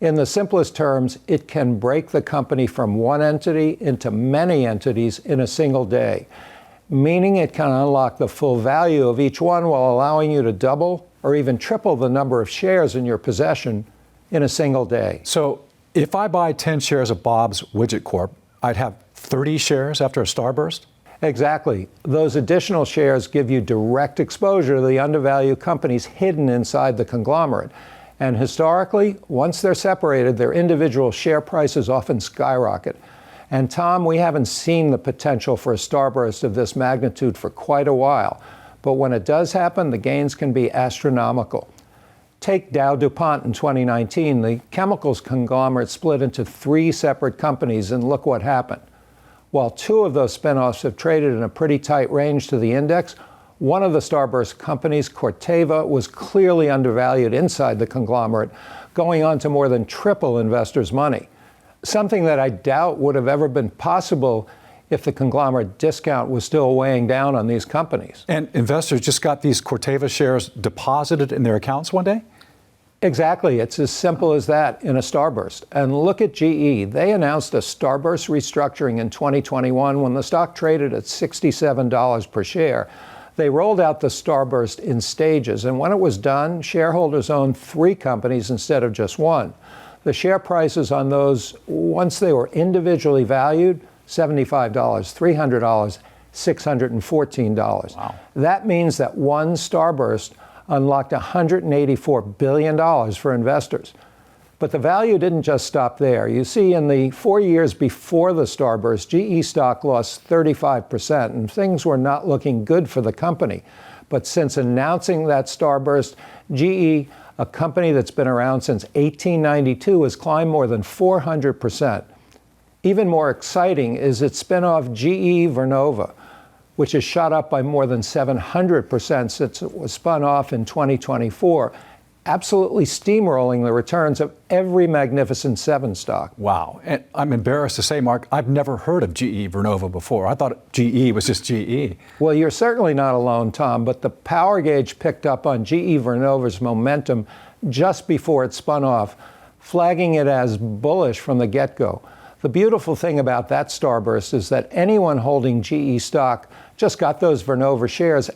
In the simplest terms, it can break the company from one entity into many entities in a single day, meaning it can unlock the full value of each one while allowing you to double or even triple the number of shares in your possession in a single day. So if I buy 10 shares of Bob's Widget Corp, I'd have 30 shares after a starburst? Exactly. Those additional shares give you direct exposure to the undervalued companies hidden inside the conglomerate. And historically, once they're separated, their individual share prices often skyrocket. And Tom, we haven't seen the potential for a starburst of this magnitude for quite a while. But when it does happen, the gains can be astronomical. Take Dow DuPont in 2019. The chemicals conglomerate split into 3 separate companies, and look what happened. While 2 of those spinoffs have traded in a pretty tight range to the index, one of the starburst companies, Corteva, was clearly undervalued inside the conglomerate, going on to more than triple investors' money. Something that I doubt would have ever been possible if the conglomerate discount was still weighing down on these companies. And investors just got these Corteva shares deposited in their accounts one day? Exactly. It's as simple as that in a starburst. And look at GE. They announced a starburst restructuring in 2021 when the stock traded at $67 per share. They rolled out the starburst in stages, and when it was done, shareholders owned 3 companies instead of just 1. The share prices on those, once they were individually valued, $75, $300, $614. Wow. That means that one starburst unlocked $184 billion for investors. But the value didn't just stop there. You see, in the 4 years before the starburst, GE stock lost 35%, and things were not looking good for the company. But since announcing that starburst, GE, a company that's been around since 1892, has climbed more than 400%. Even more exciting is its spinoff GE Vernova, which has shot up by more than 700% since it was spun off in 2024, absolutely steamrolling the returns of every Magnificent Seven stock. Wow. And I'm embarrassed to say, Mark, I've never heard of GE Vernova before. I thought GE was just GE. Well, you're certainly not alone, Tom, but the power gauge picked up on GE Vernova's momentum just before it spun off, flagging it as bullish from the get-go. The beautiful thing about that starburst is that anyone holding GE stock just got those Vernova shares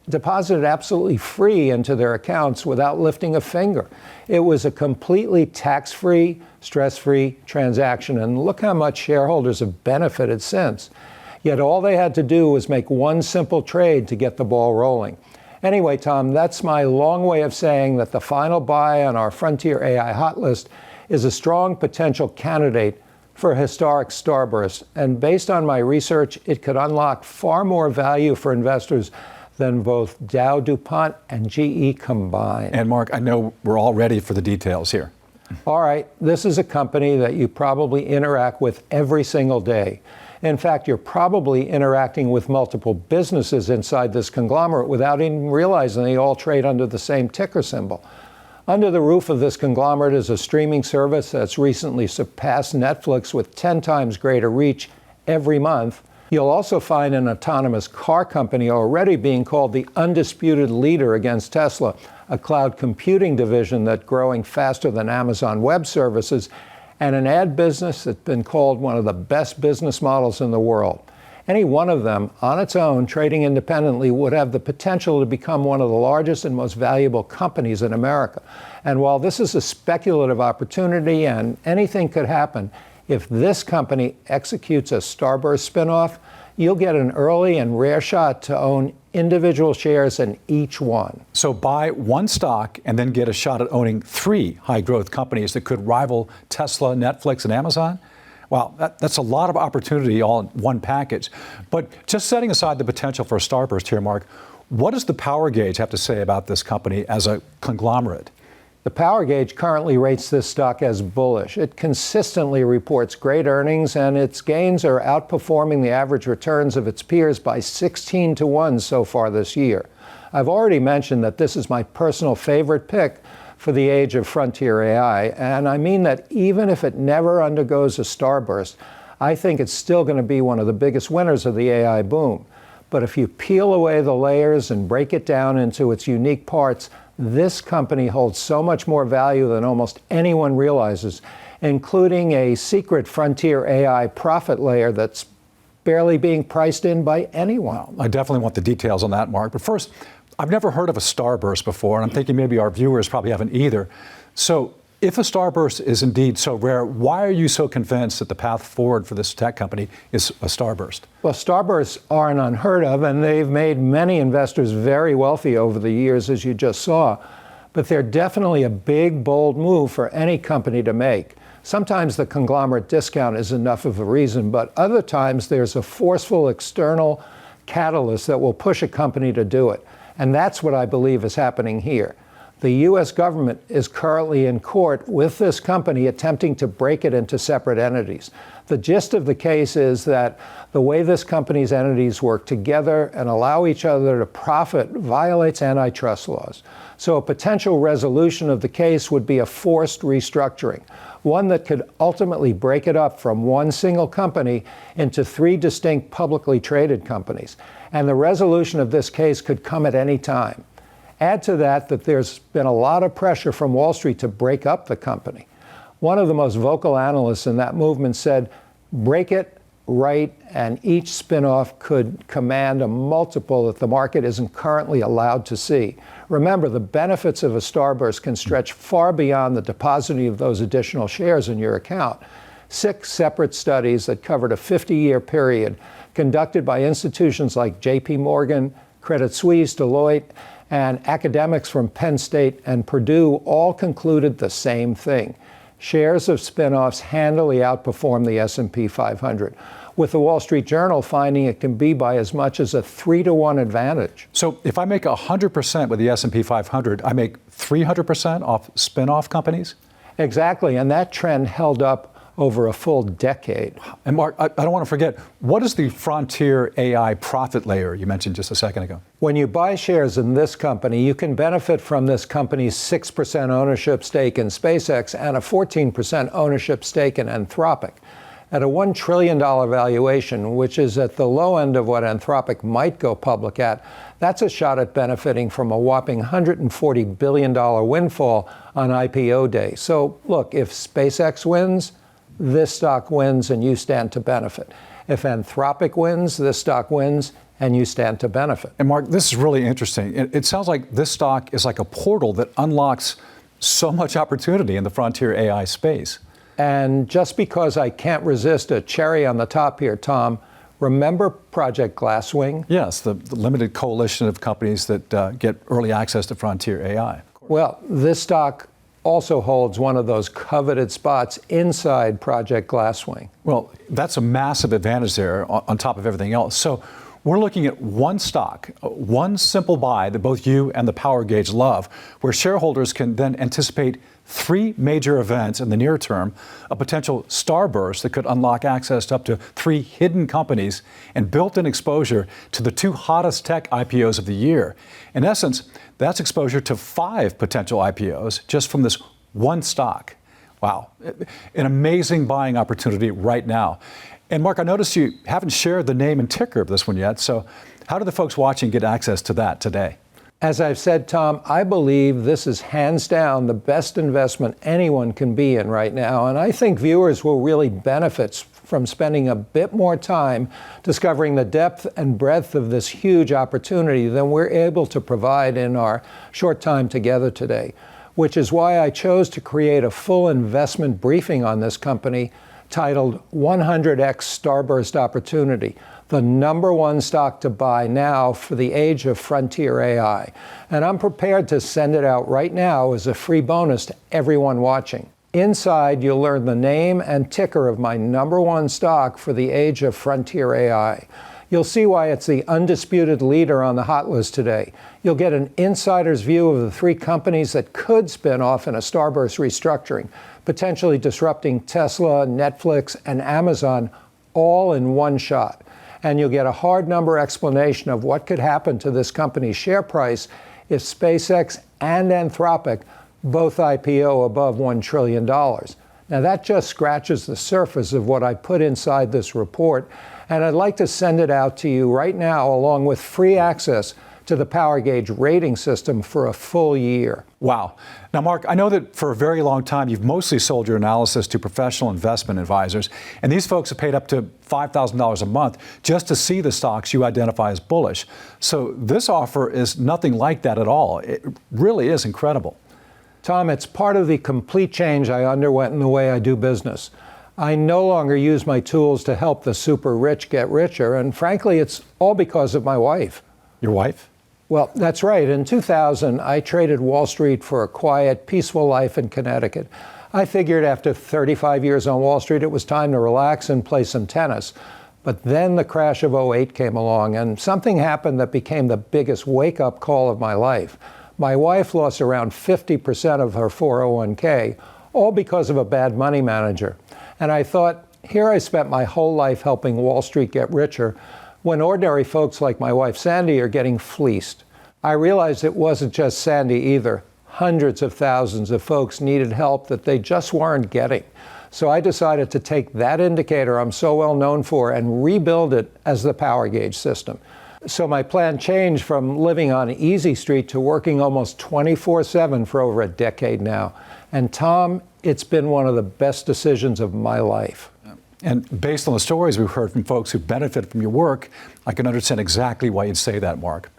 deposited absolutely free into their accounts without lifting a finger. It was a completely tax-free, stress-free transaction, and look how much shareholders have benefited since. Yet all they had to do was make one simple trade to get the ball rolling. Anyway, Tom, that's my long way of saying that the final buy on our Frontier AI hot list is a strong potential candidate for a historic starburst, and based on my research, it could unlock far more value for investors than both Dow DuPont and GE combined. And Mark, I know we're all ready for the details here. All right, this is a company that you probably interact with every single day. In fact, you're probably interacting with multiple businesses inside this conglomerate without even realizing they all trade under the same ticker symbol. Under the roof of this conglomerate is a streaming service that's recently surpassed Netflix with 10 times greater reach every month. You'll also find an autonomous car company already being called the undisputed leader against Tesla, a cloud computing division that's growing faster than Amazon Web Services, and an ad business that's been called one of the best business models in the world. Any one of them, on its own, trading independently, would have the potential to become one of the largest and most valuable companies in America. And while this is a speculative opportunity and anything could happen, if this company executes a starburst spinoff, you'll get an early and rare shot to own individual shares in each one. So buy one stock and then get a shot at owning 3 high-growth companies that could rival Tesla, Netflix, and Amazon? Wow, that's a lot of opportunity all in one package. But just setting aside the potential for a starburst here, Mark, what does the power gauge have to say about this company as a conglomerate? The power gauge currently rates this stock as bullish. It consistently reports great earnings, and its gains are outperforming the average returns of its peers by 16 to 1 so far this year. I've already mentioned that this is my personal favorite pick for the age of Frontier AI, and I mean that even if it never undergoes a starburst, I think it's still going to be one of the biggest winners of the AI boom. But if you peel away the layers and break it down into its unique parts, this company holds so much more value than almost anyone realizes, including a secret Frontier AI profit layer that's barely being priced in by anyone. Well, I definitely want the details on that, Mark. But first, I've never heard of a starburst before, and I'm thinking maybe our viewers probably haven't either. So if a starburst is indeed so rare, why are you so convinced that the path forward for this tech company is a starburst? Well, starbursts aren't unheard of, and they've made many investors very wealthy over the years, as you just saw. But they're definitely a big, bold move for any company to make. Sometimes the conglomerate discount is enough of a reason, but other times there's a forceful external catalyst that will push a company to do it. And that's what I believe is happening here. The U.S. government is currently in court with this company attempting to break it into separate entities. The gist of the case is that the way this company's entities work together and allow each other to profit violates antitrust laws. So a potential resolution of the case would be a forced restructuring, one that could ultimately break it up from one single company into 3 distinct publicly traded companies. And the resolution of this case could come at any time. Add to that there's been a lot of pressure from Wall Street to break up the company. One of the most vocal analysts in that movement said, break it, right, and each spinoff could command a multiple that the market isn't currently allowed to see. Remember, the benefits of a starburst can stretch far beyond the depositing of those additional shares in your account. 6 separate studies that covered a 50-year period conducted by institutions like JP Morgan, Credit Suisse, Deloitte, and academics from Penn State and Purdue all concluded the same thing. Shares of spinoffs handily outperform the S&P 500, with the Wall Street Journal finding it can be by as much as a 3-to-1 advantage. So if I make 100% with the S&P 500, I make 300% off spinoff companies? Exactly, and that trend held up over a full decade. And Mark, I don't want to forget, what is the frontier AI profit layer you mentioned just a second ago? When you buy shares in this company, you can benefit from this company's 6% ownership stake in SpaceX and a 14% ownership stake in Anthropic. At a $1 trillion valuation, which is at the low end of what Anthropic might go public at, that's a shot at benefiting from a whopping $140 billion windfall on IPO day. So look, if SpaceX wins, this stock wins and you stand to benefit. If Anthropic wins, this stock wins and you stand to benefit. And Mark, this is really interesting. It sounds like this stock is like a portal that unlocks so much opportunity in the frontier AI space. And just because I can't resist a cherry on the top here, Tom, remember Project Glasswing? Yes, the limited coalition of companies that get early access to frontier AI. Well, this stock also holds one of those coveted spots inside Project Glasswing. Well, that's a massive advantage there on top of everything else. So we're looking at one stock, one simple buy that both you and the Power Gauge love, where shareholders can then anticipate 3 major events in the near term, a potential starburst that could unlock access to up to 3 hidden companies and built-in exposure to the 2 hottest tech IPOs of the year. In essence, that's exposure to 5 potential IPOs just from this one stock. Wow, an amazing buying opportunity right now. And Mark, I noticed you haven't shared the name and ticker of this one yet, so how do the folks watching get access to that today? As I've said, Tom, I believe this is hands down the best investment anyone can be in right now, and I think viewers will really benefit from spending a bit more time discovering the depth and breadth of this huge opportunity than we're able to provide in our short time together today, which is why I chose to create a full investment briefing on this company titled 100x Starburst Opportunity, the #1 stock to buy now for the age of frontier AI. And I'm prepared to send it out right now as a free bonus to everyone watching. Inside, you'll learn the name and ticker of my #1 stock for the age of frontier AI. You'll see why it's the undisputed leader on the hot list today. You'll get an insider's view of the 3 companies that could spin off in a starburst restructuring, potentially disrupting Tesla, Netflix, and Amazon all in one shot. And you'll get a hard number explanation of what could happen to this company's share price if SpaceX and Anthropic both IPO above $1 trillion. Now that just scratches the surface of what I put inside this report, and I'd like to send it out to you right now along with free access to the Power Gauge rating system for a full year. Wow. Now, Mark, I know that for a very long time you've mostly sold your analysis to professional investment advisors, and these folks have paid up to $5,000 a month just to see the stocks you identify as bullish. So this offer is nothing like that at all. It really is incredible. Tom, it's part of the complete change I underwent in the way I do business. I no longer use my tools to help the super rich get richer, and frankly, it's all because of my wife. Your wife? Well, that's right. In 2000, I traded Wall Street for a quiet, peaceful life in Connecticut. I figured after 35 years on Wall Street, it was time to relax and play some tennis. But then the crash of '08 came along, and something happened that became the biggest wake-up call of my life. My wife lost around 50% of her 401k, all because of a bad money manager. And I thought, here I spent my whole life helping Wall Street get richer, when ordinary folks like my wife Sandy are getting fleeced. I realized it wasn't just Sandy either. Hundreds of thousands of folks needed help that they just weren't getting. So I decided to take that indicator I'm so well known for and rebuild it as the Power Gauge system. So my plan changed from living on Easy Street to working almost 24/7 for over a decade now. And Tom, it's been one of the best decisions of my life. And based on the stories we've heard from folks who benefit from your work, I can understand exactly why you'd say that, Mark.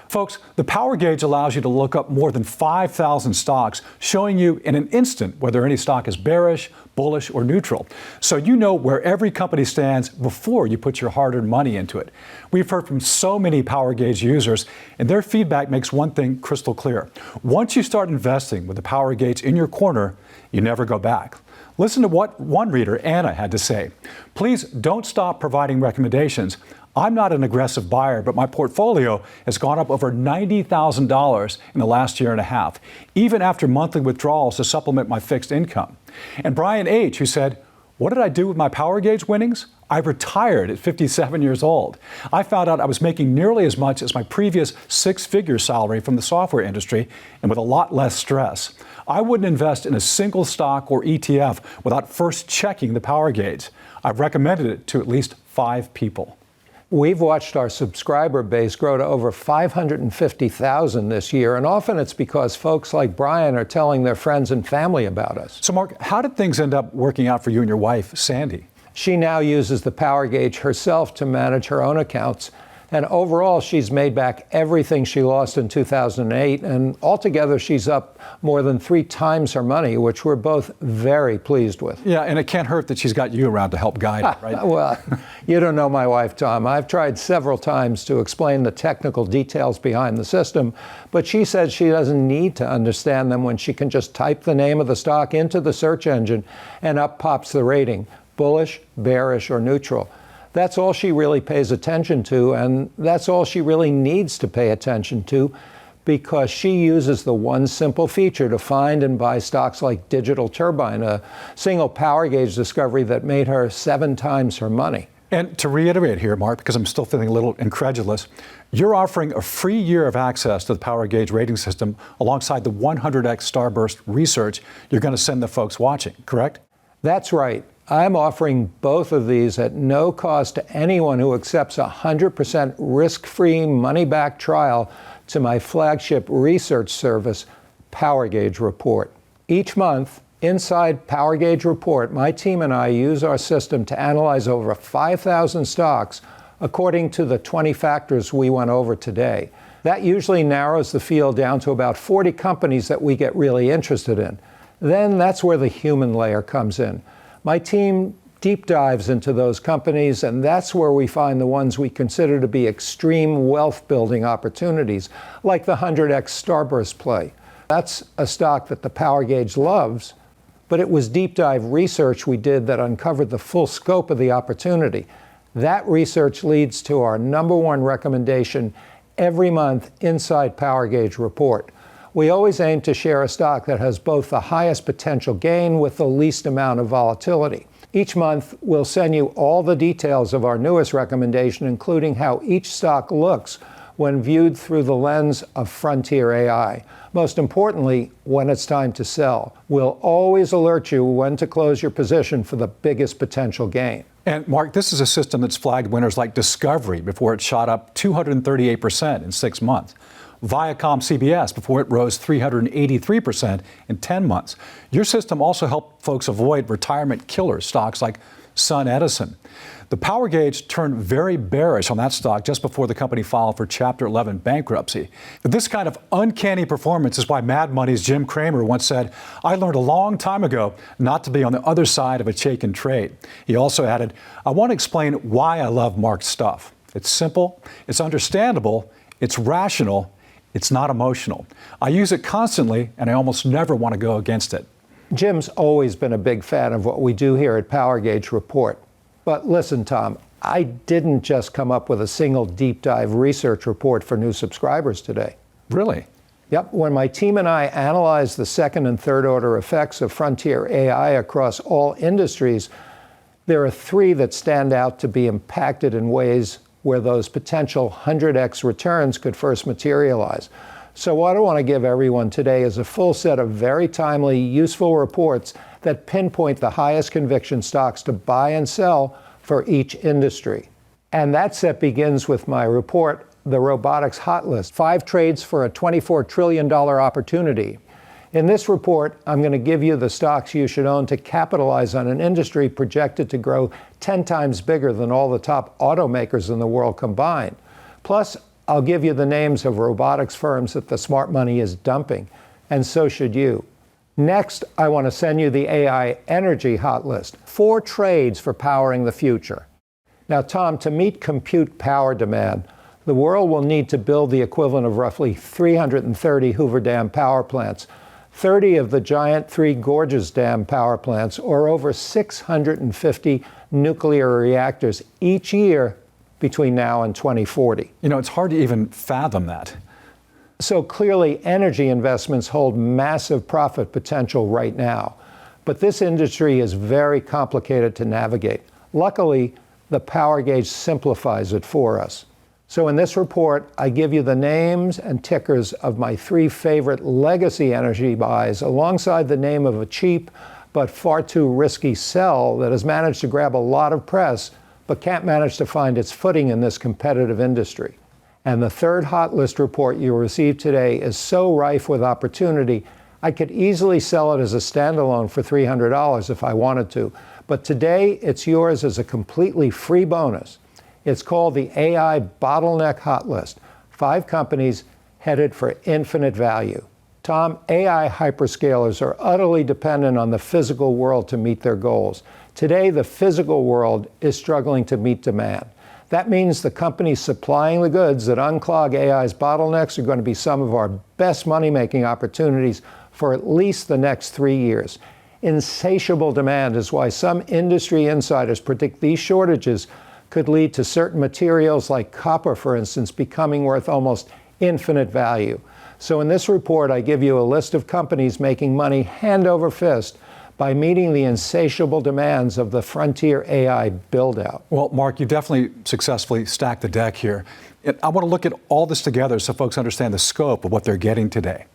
Folks, the Power Gauge allows you to look up more than 5,000 stocks, showing you in an instant whether any stock is bearish, bullish, or neutral. So you know where every company stands before you put your hard-earned money into it. We've heard from so many Power Gauge users, and their feedback makes one thing crystal clear. Once you start investing with the Power Gauge in your corner, you never go back. Listen to what one reader, Anna, had to say. Please don't stop providing recommendations. I'm not an aggressive buyer, but my portfolio has gone up over $90,000 in the last year and a half, even after monthly withdrawals to supplement my fixed income. And Brian H., who said, "What did I do with my Power Gauge winnings? I retired at 57 years old. I found out I was making nearly as much as my previous six-figure salary from the software industry and with a lot less stress. I wouldn't invest in a single stock or ETF without first checking the Power Gauge. I've recommended it to at least 5 people." We've watched our subscriber base grow to over 550,000 this year, and often it's because folks like Brian are telling their friends and family about us. So, Mark, how did things end up working out for you and your wife, Sandy? She now uses the Power Gauge herself to manage her own accounts, and overall she's made back everything she lost in 2008, and altogether she's up more than 3 times her money, which we're both very pleased with. Yeah, and it can't hurt that she's got you around to help guide her, right? Well, you don't know my wife, Tom. I've tried several times to explain the technical details behind the system, but she says she doesn't need to understand them when she can just type the name of the stock into the search engine and up pops the rating, bullish, bearish, or neutral. That's all she really pays attention to, and that's all she really needs to pay attention to, because she uses the one simple feature to find and buy stocks like Digital Turbine, a single Power Gauge discovery that made her 7 times her money. And to reiterate here, Mark, because I'm still feeling a little incredulous, you're offering a free year of access to the Power Gauge rating system alongside the 100x Starburst research you're going to send the folks watching, correct? That's right. I'm offering both of these at no cost to anyone who accepts a 100% risk-free money-back trial to my flagship research service, Power Gauge Report. Each month, inside Power Gauge Report, my team and I use our system to analyze over 5,000 stocks according to the 20 factors we went over today. That usually narrows the field down to about 40 companies that we get really interested in. Then that's where the human layer comes in. My team deep dives into those companies, and that's where we find the ones we consider to be extreme wealth-building opportunities, like the 100x Starburst play. That's a stock that the Power Gauge loves, but it was deep dive research we did that uncovered the full scope of the opportunity. That research leads to our #1 recommendation every month inside Power Gauge Report. We always aim to share a stock that has both the highest potential gain with the least amount of volatility. Each month, we'll send you all the details of our newest recommendation, including how each stock looks when viewed through the lens of frontier AI. Most importantly, when it's time to sell. We'll always alert you when to close your position for the biggest potential gain. And Mark, this is a system that's flagged winners like Discovery before it shot up 238% in 6 months. Viacom CBS before it rose 383% in 10 months. Your system also helped folks avoid retirement killer stocks like Sun Edison. The Power Gauge turned very bearish on that stock just before the company filed for Chapter 11 bankruptcy. This kind of uncanny performance is why Mad Money's Jim Cramer once said, "I learned a long time ago not to be on the other side of a Chaikin trade." He also added, "I want to explain why I love Mark's stuff. It's simple, it's understandable, it's rational, it's not emotional. I use it constantly, and I almost never want to go against it." Jim's always been a big fan of what we do here at Power Gauge Report. But listen, Tom, I didn't just come up with a single deep dive research report for new subscribers today. Really? Yep, when my team and I analyze the second and third order effects of frontier AI across all industries, there are three that stand out to be impacted in ways where those potential 100x returns could first materialize. So what I want to give everyone today is a full set of very timely, useful reports that pinpoint the highest conviction stocks to buy and sell for each industry. And that set begins with my report, The Robotics Hot List, 5 trades for a $24 trillion opportunity. In this report, I'm going to give you the stocks you should own to capitalize on an industry projected to grow 10 times bigger than all the top automakers in the world combined. Plus, I'll give you the names of robotics firms that the smart money is dumping, and so should you. Next, I want to send you the AI Energy Hot List, 4 trades for powering the future. Now, Tom, to meet compute power demand, the world will need to build the equivalent of roughly 330 Hoover Dam power plants, 30 of the giant Three Gorges Dam power plants, or over 650 nuclear reactors each year between now and 2040. You know, it's hard to even fathom that. So clearly, energy investments hold massive profit potential right now. But this industry is very complicated to navigate. Luckily, the Power Gauge simplifies it for us. So in this report, I give you the names and tickers of my 3 favorite legacy energy buys, alongside the name of a cheap but far too risky sell that has managed to grab a lot of press but can't manage to find its footing in this competitive industry. And the third hot list report you'll receive today is so rife with opportunity, I could easily sell it as a standalone for $300 if I wanted to. But today, it's yours as a completely free bonus. It's called the AI Bottleneck Hot List, 5 companies headed for infinite value. Tom, AI hyperscalers are utterly dependent on the physical world to meet their goals. Today, the physical world is struggling to meet demand. That means the companies supplying the goods that unclog AI's bottlenecks are going to be some of our best money-making opportunities for at least the next 3 years. Insatiable demand is why some industry insiders predict these shortages could lead to certain materials like copper, for instance, becoming worth almost infinite value. So in this report, I give you a list of companies making money hand over fist by meeting the insatiable demands of the frontier AI build-out. Well, Mark, you definitely successfully stacked the deck here. I want to look at all this together so folks understand the scope of what they're getting today.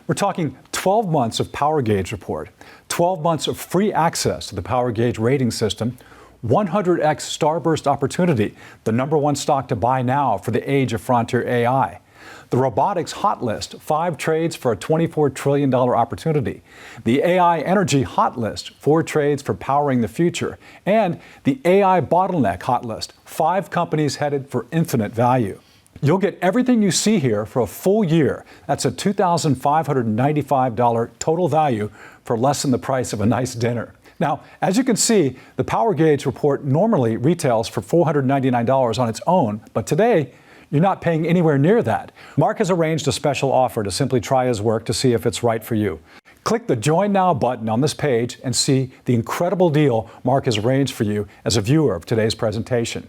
We're talking 12 months of Power Gauge report, 12 months of free access to the Power Gauge rating system, 100x starburst opportunity, the #1 stock to buy now for the age of frontier AI. The robotics hot list, 5 trades for a $24 trillion opportunity. The AI energy hot list, 4 trades for powering the future. And the AI bottleneck hot list, 5 companies headed for infinite value. You'll get everything you see here for a full year. That's a $2,595 total value for less than the price of a nice dinner. Now, as you can see, the Power Gauge report normally retails for $499 on its own, but today, you're not paying anywhere near that. Mark has arranged a special offer to simply try his work to see if it's right for you. Click the Join Now button on this page and see the incredible deal Mark has arranged for you as a viewer of today's presentation.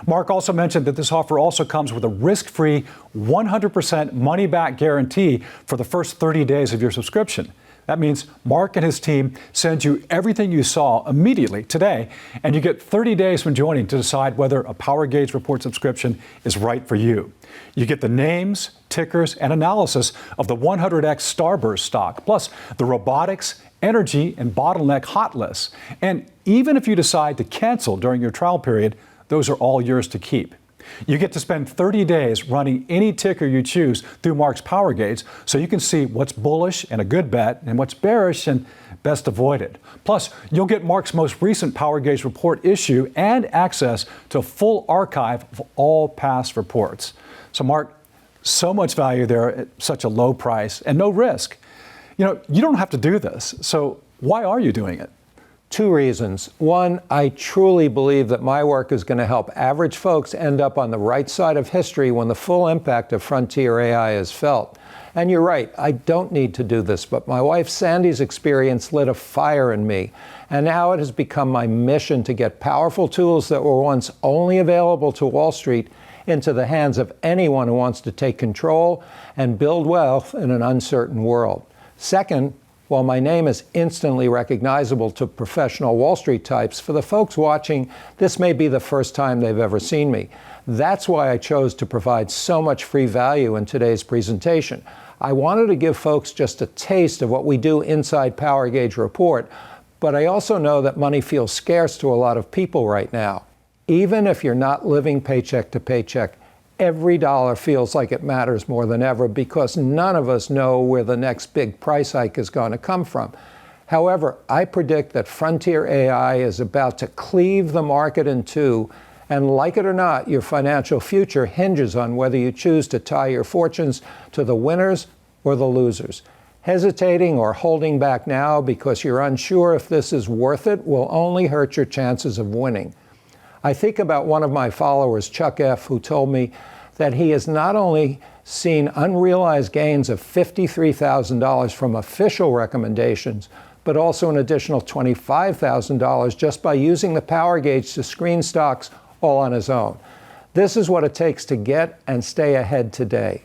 Mark also mentioned that this offer also comes with a risk-free 100% money-back guarantee for the first 30 days of your subscription. That means Mark and his team send you everything you saw immediately today, and you get 30 days from joining to decide whether a Power Gauge report subscription is right for you. You get the names, tickers, and analysis of the 100x starburst stock, plus the robotics, energy, and bottleneck hot lists. And even if you decide to cancel during your trial period, those are all yours to keep. You get to spend 30 days running any ticker you choose through Mark's Power Gauge so you can see what's bullish and a good bet and what's bearish and best avoided. Plus, you'll get Mark's most recent Power Gauge report issue and access to a full archive of all past reports. So Mark, so much value there at such a low price and no risk. You know, you don't have to do this. So why are you doing it? 2 reasons. One, I truly believe that my work is going to help average folks end up on the right side of history when the full impact of frontier AI is felt. And you're right, I don't need to do this, but my wife Sandy's experience lit a fire in me. And now it has become my mission to get powerful tools that were once only available to Wall Street into the hands of anyone who wants to take control and build wealth in an uncertain world. Second, while my name is instantly recognizable to professional Wall Street types, for the folks watching, this may be the first time they've ever seen me. That's why I chose to provide so much free value in today's presentation. I wanted to give folks just a taste of what we do inside Power Gauge Report, but I also know that money feels scarce to a lot of people right now. Even if you're not living paycheck to paycheck, every dollar feels like it matters more than ever because none of us know where the next big price hike is going to come from. However, I predict that frontier AI is about to cleave the market in two, and like it or not, your financial future hinges on whether you choose to tie your fortunes to the winners or the losers. Hesitating or holding back now because you're unsure if this is worth it will only hurt your chances of winning. I think about one of my followers, Chuck F., who told me that he has not only seen unrealized gains of $53,000 from official recommendations, but also an additional $25,000 just by using the Power Gauge to screen stocks all on his own. This is what it takes to get and stay ahead today.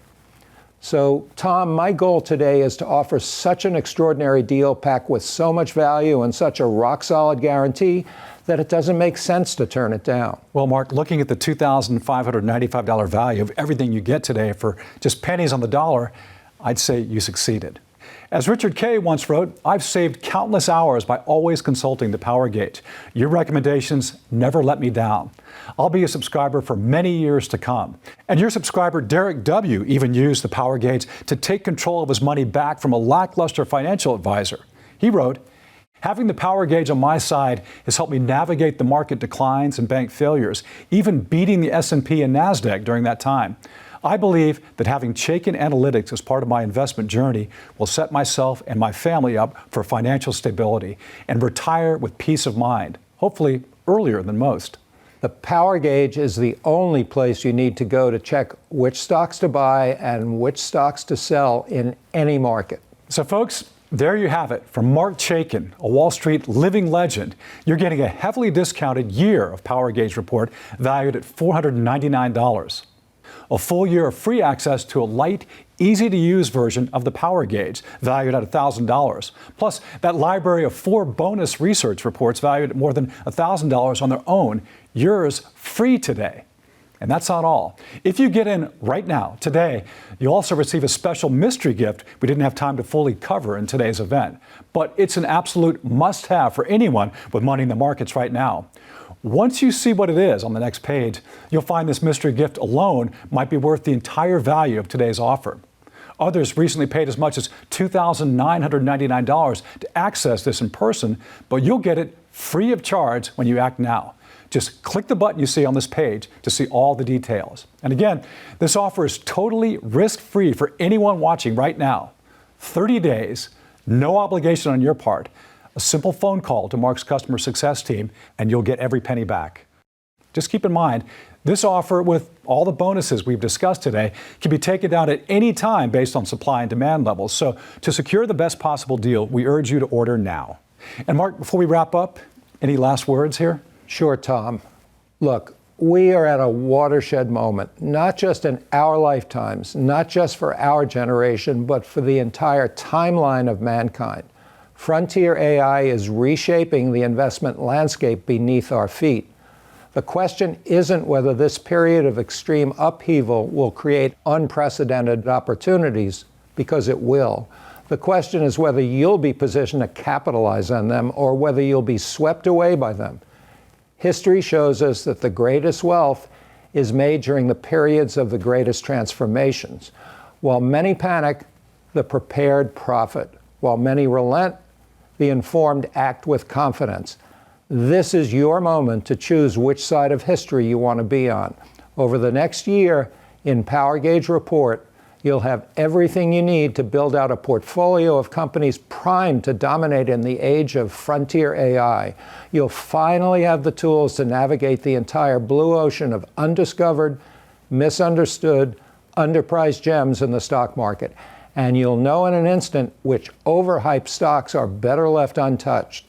So, Tom, my goal today is to offer such an extraordinary deal packed with so much value and such a rock-solid guarantee that it doesn't make sense to turn it down. Well, Mark, looking at the $2,595 value of everything you get today for just pennies on the dollar, I'd say you succeeded. As Richard Kay once wrote, I've saved countless hours by always consulting the Power Gauge. Your recommendations never let me down. I'll be a subscriber for many years to come. And your subscriber, Derek W., even used the Power Gauge to take control of his money back from a lackluster financial advisor. He wrote, having the Power Gauge on my side has helped me navigate the market declines and bank failures, even beating the S&P and NASDAQ during that time. I believe that having Chaikin Analytics as part of my investment journey will set myself and my family up for financial stability and retire with peace of mind, hopefully earlier than most. The Power Gauge is the only place you need to go to check which stocks to buy and which stocks to sell in any market. So folks, there you have it. From Marc Chaikin, a Wall Street living legend, you're getting a heavily discounted year of Power Gauge Report valued at $499. A full year of free access to a light, easy-to-use version of the Power Gauge, valued at $1,000. Plus, that library of 4 bonus research reports valued at more than $1,000 on their own, yours free today. And that's not all. If you get in right now, today, you'll also receive a special mystery gift we didn't have time to fully cover in today's event. But it's an absolute must-have for anyone with money in the markets right now. Once you see what it is on the next page, you'll find this mystery gift alone might be worth the entire value of today's offer. Others recently paid as much as $2,999 to access this in person, but you'll get it free of charge when you act now. Just click the button you see on this page to see all the details. And again, this offer is totally risk-free for anyone watching right now. 30 days, no obligation on your part. A simple phone call to Mark's customer success team, and you'll get every penny back. Just keep in mind, this offer with all the bonuses we've discussed today can be taken down at any time based on supply and demand levels. So to secure the best possible deal, we urge you to order now. And Mark, before we wrap up, any last words here? Sure, Tom. Look, we are at a watershed moment, not just in our lifetimes, not just for our generation, but for the entire timeline of mankind. Frontier AI is reshaping the investment landscape beneath our feet. The question isn't whether this period of extreme upheaval will create unprecedented opportunities, because it will. The question is whether you'll be positioned to capitalize on them or whether you'll be swept away by them. History shows us that the greatest wealth is made during the periods of the greatest transformations. While many panic, the prepared profit. While many relent, the informed act with confidence. This is your moment to choose which side of history you want to be on. Over the next year, in Power Gauge Report, you'll have everything you need to build out a portfolio of companies primed to dominate in the age of frontier AI. You'll finally have the tools to navigate the entire blue ocean of undiscovered, misunderstood, underpriced gems in the stock market. And you'll know in an instant which overhyped stocks are better left untouched.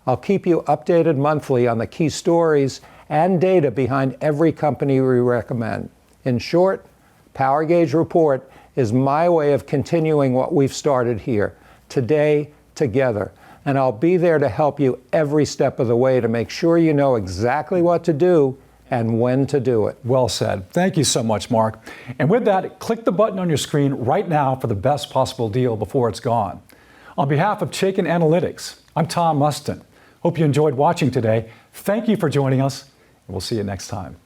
I'll keep you updated monthly on the key stories and data behind every company we recommend. In short, Power Gauge Report is my way of continuing what we've started here, today, together. And I'll be there to help you every step of the way to make sure you know exactly what to do and when to do it. Well said. Thank you so much, Mark. And with that, click the button on your screen right now for the best possible deal before it's gone. On behalf of Chaikin Analytics, I'm Tom Mustin. Hope you enjoyed watching today. Thank you for joining us, and we'll see you next time.